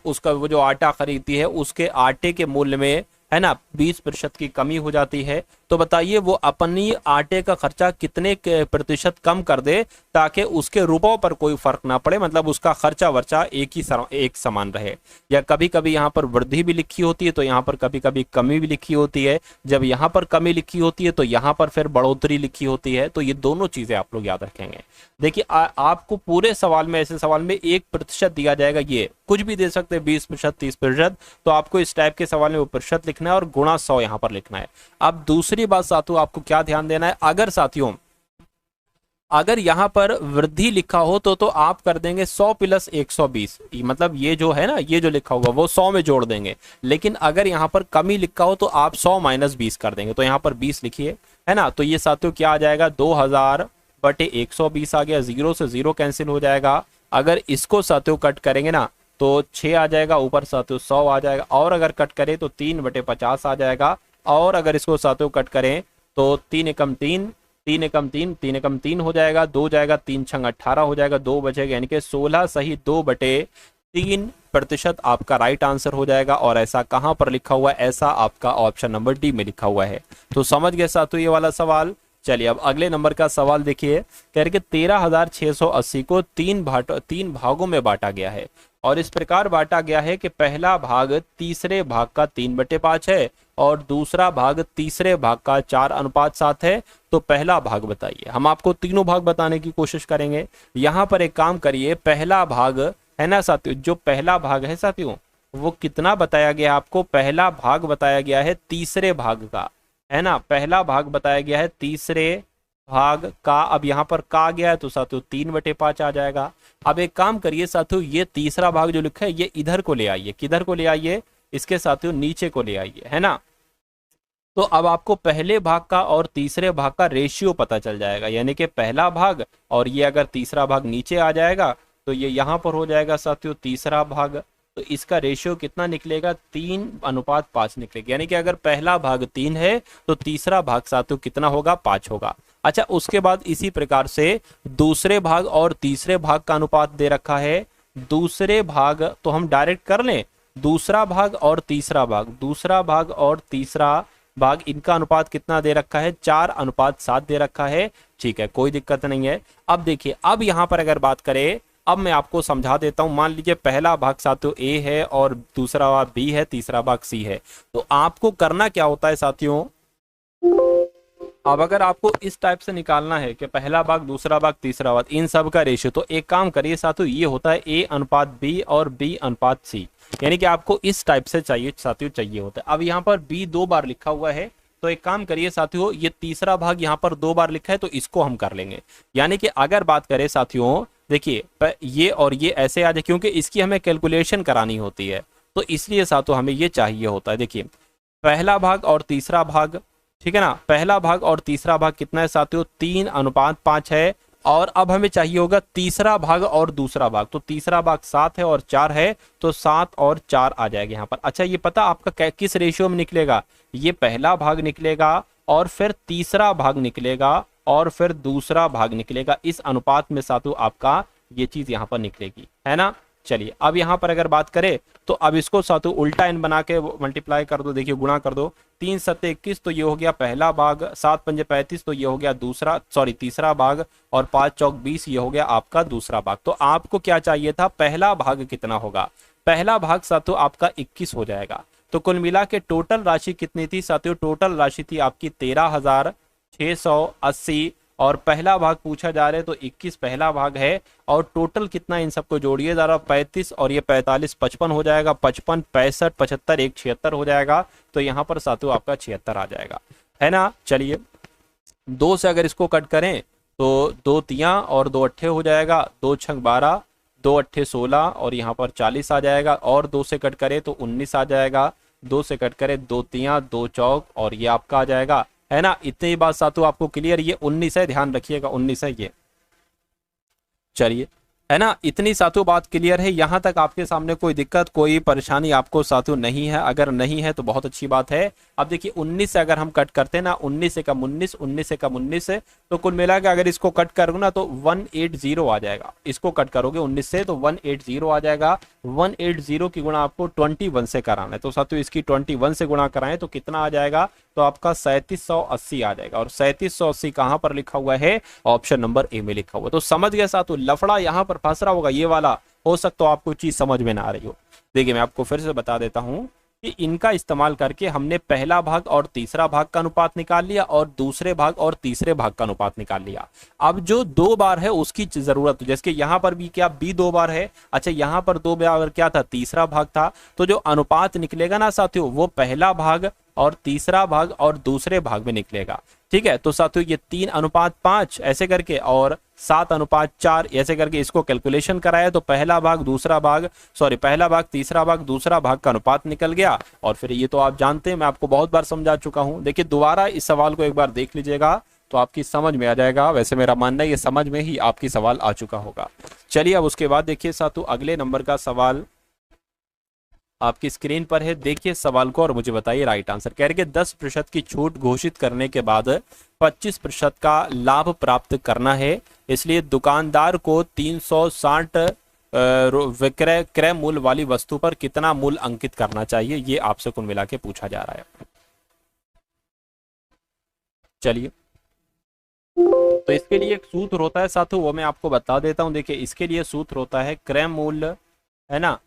उसका वो जो आटा खरीदती है उसके आटे के मूल्य में है ना 20% की कमी हो जाती है, तो बताइए वो अपनी आटे का खर्चा कितने प्रतिशत कम कर दे ताकि उसके रुपयों पर कोई फर्क ना पड़े, मतलब उसका खर्चा वर्चा एक समान रहे। या कभी कभी यहाँ पर वृद्धि भी लिखी होती है तो यहाँ पर कभी कभी कमी भी लिखी होती है। जब यहाँ पर कमी लिखी होती है तो यहाँ पर फिर बढ़ोतरी लिखी होती है। तो ये दोनों चीजें आप लोग याद रखेंगे। देखिए आपको पूरे सवाल में, ऐसे सवाल में 1% दिया जाएगा, ये कुछ भी दे सकते हैं 20%, 30%, तो आपको इस टाइप के सवाल में वो प्रतिशत लिखना है और गुणा 100 यहाँ पर लिखना है। अब दूसरी बात साथियों आपको क्या ध्यान देना है, अगर साथियों अगर यहां पर वृद्धि लिखा हो तो आप कर देंगे 100 प्लस 120, मतलब ये जो है ना, ये जो लिखा होगा वो 100 में जोड़ देंगे। लेकिन अगर यहां पर कमी लिखा हो तो आप 100 माइनस 20 कर देंगे, तो यहां पर 20 लिखिए, है ना। तो ये साथियों क्या आ जाएगा, 2000 बटे 120 आ गया, 0 से 0 कैंसिल हो जाएगा। अगर इसको साथियों कट करेंगे ना तो 6 आ जाएगा, ऊपर साथियों 100 आ जाएगा, और अगर कट करें तो 3 बटे 50 आ जाएगा, और अगर इसको साथियों कट करें तो 3 एकम 3, 3 एकम 3, 3 एकम 3 हो जाएगा, 2 जाएगा, 3 छंग 18 हो जाएगा, 2 बचेगा, यानी कि 16 सही 2 बटे 3% आपका राइट आंसर हो जाएगा। और ऐसा कहां पर लिखा हुआ है, ऐसा आपका ऑप्शन नंबर डी में लिखा हुआ है। तो समझ गए साथियों ये वाला सवाल। चलिए अब अगले नंबर का सवाल देखिए, कह रहे कि 13,680 को तीन भागों में बांटा गया है और इस प्रकार बांटा गया है कि पहला भाग तीसरे भाग का 3/5 है और दूसरा भाग तीसरे भाग का 4:7 है। तो पहला भाग बताइए। हम आपको तीनों भाग बताने की कोशिश करेंगे। यहां पर एक काम करिए, पहला भाग है ना साथियों, जो पहला भाग है साथियों वो कितना बताया गया आपको, पहला भाग बताया गया है तीसरे भाग का, है ना। पहला भाग बताया गया है तीसरे भाग का। अब यहाँ पर का गया है तो साथियों 3/5 आ जाएगा। अब एक काम करिए साथियों, ये तीसरा भाग जो लिखा है ये इधर को ले आइए, किधर को ले आइए, इसके साथियों नीचे को ले आइए, है ना। तो अब आपको पहले भाग का और तीसरे भाग का रेशियो पता चल जाएगा, यानी कि पहला भाग और ये अगर तीसरा भाग नीचे आ जाएगा तो ये यहाँ पर हो जाएगा साथियों तीसरा भाग। तो इसका रेशियो कितना निकलेगा, 3:5 निकलेगा, यानी कि अगर पहला भाग 3 है तो तीसरा भाग साथियों कितना होगा, 5 होगा। अच्छा, उसके बाद इसी प्रकार से दूसरे भाग और तीसरे भाग का अनुपात दे रखा है। दूसरे भाग तो हम डायरेक्ट कर लें, दूसरा भाग और तीसरा भाग, दूसरा भाग और तीसरा भाग इनका अनुपात कितना दे रखा है, 4:7 दे रखा है। ठीक है, कोई दिक्कत नहीं है। अब देखिए, अब यहां पर अगर बात करें, अब मैं आपको समझा देता हूं। मान लीजिए पहला भाग साथियों ए है और दूसरा भाग बी है, तीसरा भाग सी है। तो आपको करना क्या होता है साथियों, अब अगर आपको इस टाइप से निकालना है कि पहला भाग, दूसरा भाग, तीसरा भाग, इन सब का रेशियो, तो एक काम करिए साथियों, ये होता है A/B और B/C, यानी कि आपको इस टाइप से चाहिए साथियों, चाहिए होता है। अब यहाँ पर B 2 बार लिखा हुआ है, तो एक काम करिए साथियों, ये तीसरा भाग यहाँ पर 2 बार लिखा है तो इसको हम कर लेंगे। यानी कि अगर बात करें साथियों, देखिए ये और ये ऐसे आ जाए, क्योंकि इसकी हमें कैलकुलेशन करानी होती है, तो इसलिए साथियों हमें ये चाहिए होता है। देखिए पहला भाग और तीसरा भाग, ठीक है ना, पहला भाग और तीसरा भाग कितना है साथियों, 3:5 है। और अब हमें चाहिए होगा तीसरा भाग और दूसरा भाग, तो तीसरा भाग 7 है और 4 है, तो 7 और 4 आ जाएगा यहाँ पर। अच्छा, ये पता आपका किस रेशियो में निकलेगा, ये पहला भाग निकलेगा और फिर तीसरा भाग निकलेगा और फिर दूसरा भाग निकलेगा, इस अनुपात में साथियों आपका ये चीज यहाँ पर निकलेगी, है ना। चलिए अब यहाँ पर अगर बात करें तो अब इसको साथियों उल्टा इन बना के मल्टीप्लाई कर दो, देखिए गुणा कर दो, 3 7 21 तो ये हो गया पहला भाग, 7 5 35 तो ये हो गया तीसरा भाग, और 5 चौक 20 ये हो गया आपका दूसरा भाग। तो आपको क्या चाहिए था, पहला भाग कितना होगा, पहला भाग साथियों आपका 21 हो जाएगा। तो कुल मिला के टोटल राशि कितनी थी साथियों, टोटल राशि थी आपकी 13,680, और पहला भाग पूछा जा रहा है तो 21 पहला भाग है, और टोटल कितना, इन सबको जोड़िए जरा, 35 और ये 45 55 हो जाएगा, 55 65 75 एक 76 हो जाएगा। तो यहाँ पर साथियों आपका 76 आ जाएगा, है ना। चलिए 2 से अगर इसको कट करें तो 2 तियां और 2 अट्ठे हो जाएगा, 2 छंग 12, 2 अट्ठे 16 और यहाँ पर 40 आ जाएगा, और 2 से कट करें तो 19 आ जाएगा, 2 से कट करे 2 तिया 2 चौक और ये आपका आ जाएगा, है ना। इतनी बात सातों आपको क्लियर, ये 19 है, ध्यान रखिएगा 19 है ये। चलिए, है ना, इतनी सातों बात क्लियर है। यहाँ तक आपके सामने कोई दिक्कत कोई परेशानी आपको सातों नहीं है? अगर नहीं है तो बहुत अच्छी बात है। अब देखिए 19 से अगर हम कट करते हैं ना, 19 से कम 19, 19 से कम 19 है, तो कुल मिला के अगर इसको कट करोगे ना तो 180 आ जाएगा। इसको कट करोगे 19 से तो 180 आ जाएगा। 180 की गुणा आपको 21 से कराना है, तो साथियों इसकी 21 से गुणा कराएं तो कितना आ जाएगा? तो आपका 3780 आ जाएगा। और 3780 कहां पर लिखा हुआ है? ऑप्शन नंबर ए में लिखा हुआ। तो समझ गया साथियों, लफड़ा यहां पर फंस रहा होगा ये वाला, हो सकता हो आपको चीज समझ में ना आ रही हो। देखिए मैं आपको फिर से बता देता हूं कि इनका इस्तेमाल करके हमने पहला भाग और तीसरा भाग का अनुपात निकाल लिया और दूसरे भाग और तीसरे भाग का अनुपात निकाल लिया। अब जो 2 बार है उसकी जरूरत, जैसे कि यहां पर भी क्या बी 2 बार है, अच्छा यहां पर 2 बार क्या था? तीसरा भाग था। तो जो अनुपात निकलेगा ना साथियों, वो पहला भाग और तीसरा भाग और दूसरे भाग में निकलेगा। ठीक है, तो साथियों ये 3:5 ऐसे करके और 7:4 ऐसे करके इसको कैलकुलेशन कराया तो पहला भाग पहला भाग तीसरा भाग दूसरा भाग का अनुपात निकल गया। और फिर ये तो आप जानते हैं, मैं आपको बहुत बार समझा चुका हूं। देखिए दोबारा इस सवाल को एक बार देख लीजिएगा तो आपकी समझ में आ जाएगा। वैसे मेरा मानना है ये समझ में ही आपकी सवाल आ चुका होगा। चलिए अब उसके बाद देखिए साथियों अगले नंबर का सवाल आपकी स्क्रीन पर है। देखिए सवाल को और मुझे बताइए राइट आंसर। कह रहे कि 10% की छूट घोषित करने के बाद 25% का लाभ प्राप्त करना है, इसलिए दुकानदार को 360 विक्रय क्रय मूल्य वाली वस्तु पर कितना मूल्य अंकित करना चाहिए, ये आपसे कुल मिला के पूछा जा रहा है। चलिए तो इसके लिए एक सूत्र होता है साथियों, वो मैं आपको बता देता हूं। देखिए इसके लिए सूत्र होता है क्रय मूल्य, है ना।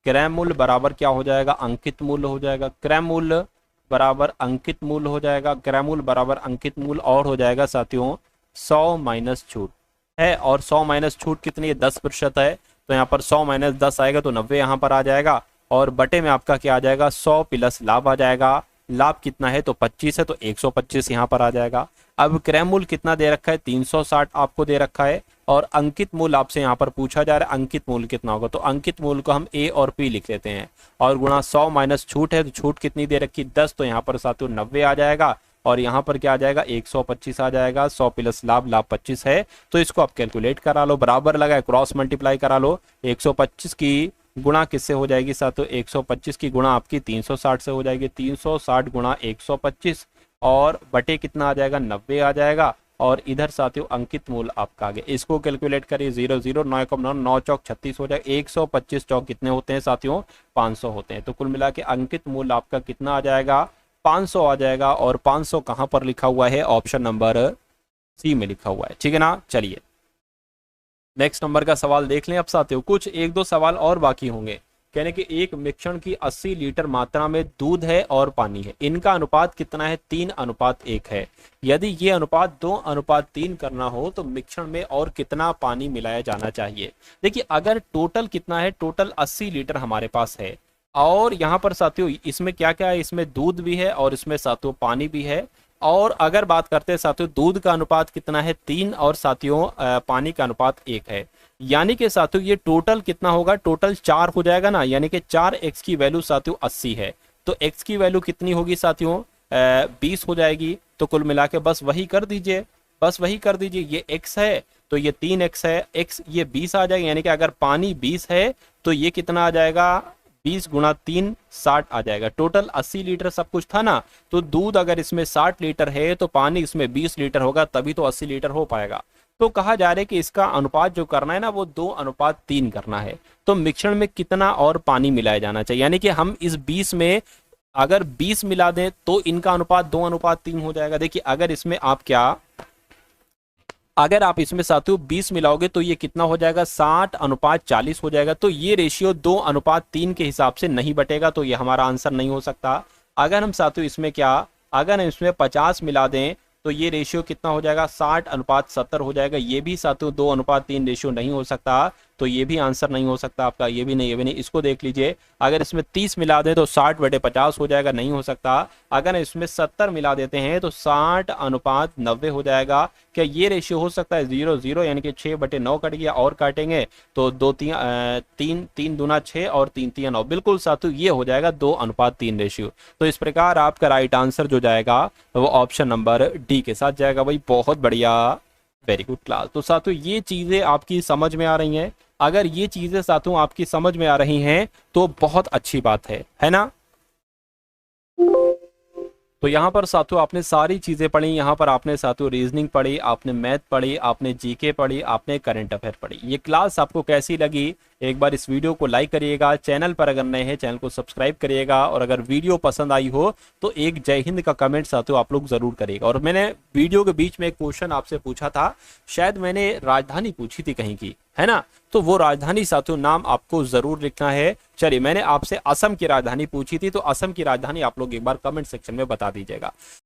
क्रय मूल्य बराबर क्या हो जाएगा? अंकित मूल्य हो जाएगा। क्रय मूल्य बराबर अंकित मूल्य हो जाएगा। क्रय मूल्य बराबर अंकित मूल्य और हो जाएगा साथियों 100 माइनस छूट है। और 100 माइनस छूट कितनी है? 10% है। तो यहाँ पर 100 माइनस 10 आएगा तो 90 यहाँ पर आ जाएगा। और बटे में आपका क्या आ जाएगा? 100 प्लस लाभ आ जाएगा। लाभ कितना है? तो 25 है, तो 125 यहाँ पर आ जाएगा। अब क्रय मूल्य कितना दे रखा है? 360 आपको दे रखा है। और अंकित मूल्य आपसे यहाँ पर पूछा जा रहा है, अंकित मूल्य कितना होगा? तो अंकित मूल्य को हम ए और पी लिख लेते हैं और गुणा 100 माइनस छूट है, तो छूट कितनी दे रखी? 10, तो यहाँ पर साथियों 90 आ जाएगा। और यहाँ पर क्या आ जाएगा? 125 आ जाएगा। 100 प्लस लाभ 25 है, तो इसको आप कैलकुलेट करा लो। बराबर लगाए, क्रॉस मल्टीप्लाई करा लो। 125 की गुणा किससे हो जाएगी साथियों? 125 की गुणा आपकी 360 से हो जाएगी। 360 गुणा 125 और बटे कितना आ जाएगा? 90 आ जाएगा। और इधर साथियों अंकित मूल्य आपका आ गया। इसको कैलकुलेट करिए। 0 0 9 9 9 चौक 36 हो जाएगा। 125 चौक कितने होते हैं साथियों? 500 होते हैं। तो कुल मिला के अंकित मूल्य आपका कितना आ जाएगा? 500 आ जाएगा। और 500 कहां पर लिखा हुआ है? ऑप्शन नंबर सी में लिखा हुआ है। ठीक है ना। चलिए नेक्स्ट नंबर का सवाल देख लें अब साथियों। कुछ 1-2 सवाल और बाकी होंगे। कहने कि एक मिश्रण की 80 लीटर मात्रा में दूध है और पानी है, इनका अनुपात कितना है? 3:1 है। यदि ये अनुपात 2:3 करना हो तो मिश्रण में और कितना पानी मिलाया जाना चाहिए? देखिए अगर टोटल कितना है? टोटल 80 लीटर हमारे पास है। और यहाँ पर साथियों इसमें क्या क्या है? इसमें दूध भी है और इसमें साथियों पानी भी है। और अगर बात करते हैं साथियों दूध का अनुपात कितना है? 3 और साथियों पानी का अनुपात 1 है। यानी कि साथियों ये टोटल कितना होगा? टोटल 4 हो जाएगा ना। यानी कि 4x की वैल्यू साथियों 80 है, तो x की वैल्यू कितनी होगी साथियों? 20 हो जाएगी। तो कुल मिला के बस वही कर दीजिए, बस वही कर दीजिए। ये x है तो ये 3x है, x ये 20 आ जाएगा। यानी कि अगर पानी 20 है तो ये कितना आ जाएगा? 20 गुणा 3 60 आ जाएगा। टोटल 80 लीटर सब कुछ था ना, तो दूध अगर इसमें 60 लीटर है तो पानी इसमें 20 लीटर होगा, तभी तो 80 लीटर हो पाएगा। तो कहा जा रहा है कि इसका अनुपात जो करना है ना वो 2:3 करना है। तो मिश्रण में कितना और पानी मिलाया जाना चाहिए? यानी कि हम इस 20 में अगर 20 मिला दें तो इनका अनुपात 2:3 हो जाएगा। देखिए अगर आप इसमें साथियों 20 मिलाओगे तो ये कितना हो जाएगा? 60:40 हो जाएगा। तो ये रेशियो 2:3 के हिसाब से नहीं बटेगा, तो ये हमारा आंसर नहीं हो सकता। अगर हम साथियों इसमें अगर हम इसमें 50 मिला दें तो ये रेशियो कितना हो जाएगा? 60:70 हो जाएगा। ये भी साथियों 2:3 रेशियो नहीं हो सकता। तो ये भी आंसर नहीं हो सकता आपका, ये भी नहीं, ये भी नहीं। इसको देख लीजिए, अगर इसमें 30 मिला दें तो 60/50 हो जाएगा, नहीं हो सकता। अगर इसमें 70 मिला देते हैं तो 60:90 हो जाएगा। क्या ये रेशियो हो सकता है? 0 यानी कि 6/9 कट गया, और काटेंगे तो 3 दूना 6 और 3 3 9, बिल्कुल साथियों ये हो जाएगा 2:3 रेशियो। तो इस प्रकार आपका राइट आंसर जो जाएगा वो ऑप्शन नंबर डी के साथ जाएगा भाई। बहुत बढ़िया, वेरी गुड क्लास। तो साथियों ये चीजें आपकी समझ में आ रही हैं? अगर ये चीजें साथियों आपकी समझ में आ रही हैं तो बहुत अच्छी बात है ना। तो यहाँ पर साथियों आपने सारी चीजें पढ़ी, यहाँ पर आपने साथियों रीजनिंग पढ़ी, आपने मैथ पढ़ी, आपने जीके पढ़ी, आपने करंट अफेयर पढ़ी। ये क्लास आपको कैसी लगी? एक बार इस वीडियो को लाइक करिएगा, चैनल पर अगर नए हैं चैनल को सब्सक्राइब करिएगा, और अगर वीडियो पसंद आई हो तो एक जय हिंद का कमेंट साथियों आप लोग जरूर करिएगा। और मैंने वीडियो के बीच में एक क्वेश्चन आपसे पूछा था, शायद मैंने राजधानी पूछी थी कहीं की, है ना, तो वो राजधानी साथियों नाम आपको जरूर लिखना है। चलिए, मैंने आपसे असम की राजधानी पूछी थी, तो असम की राजधानी आप लोग एक बार कमेंट सेक्शन में बता दीजिएगा।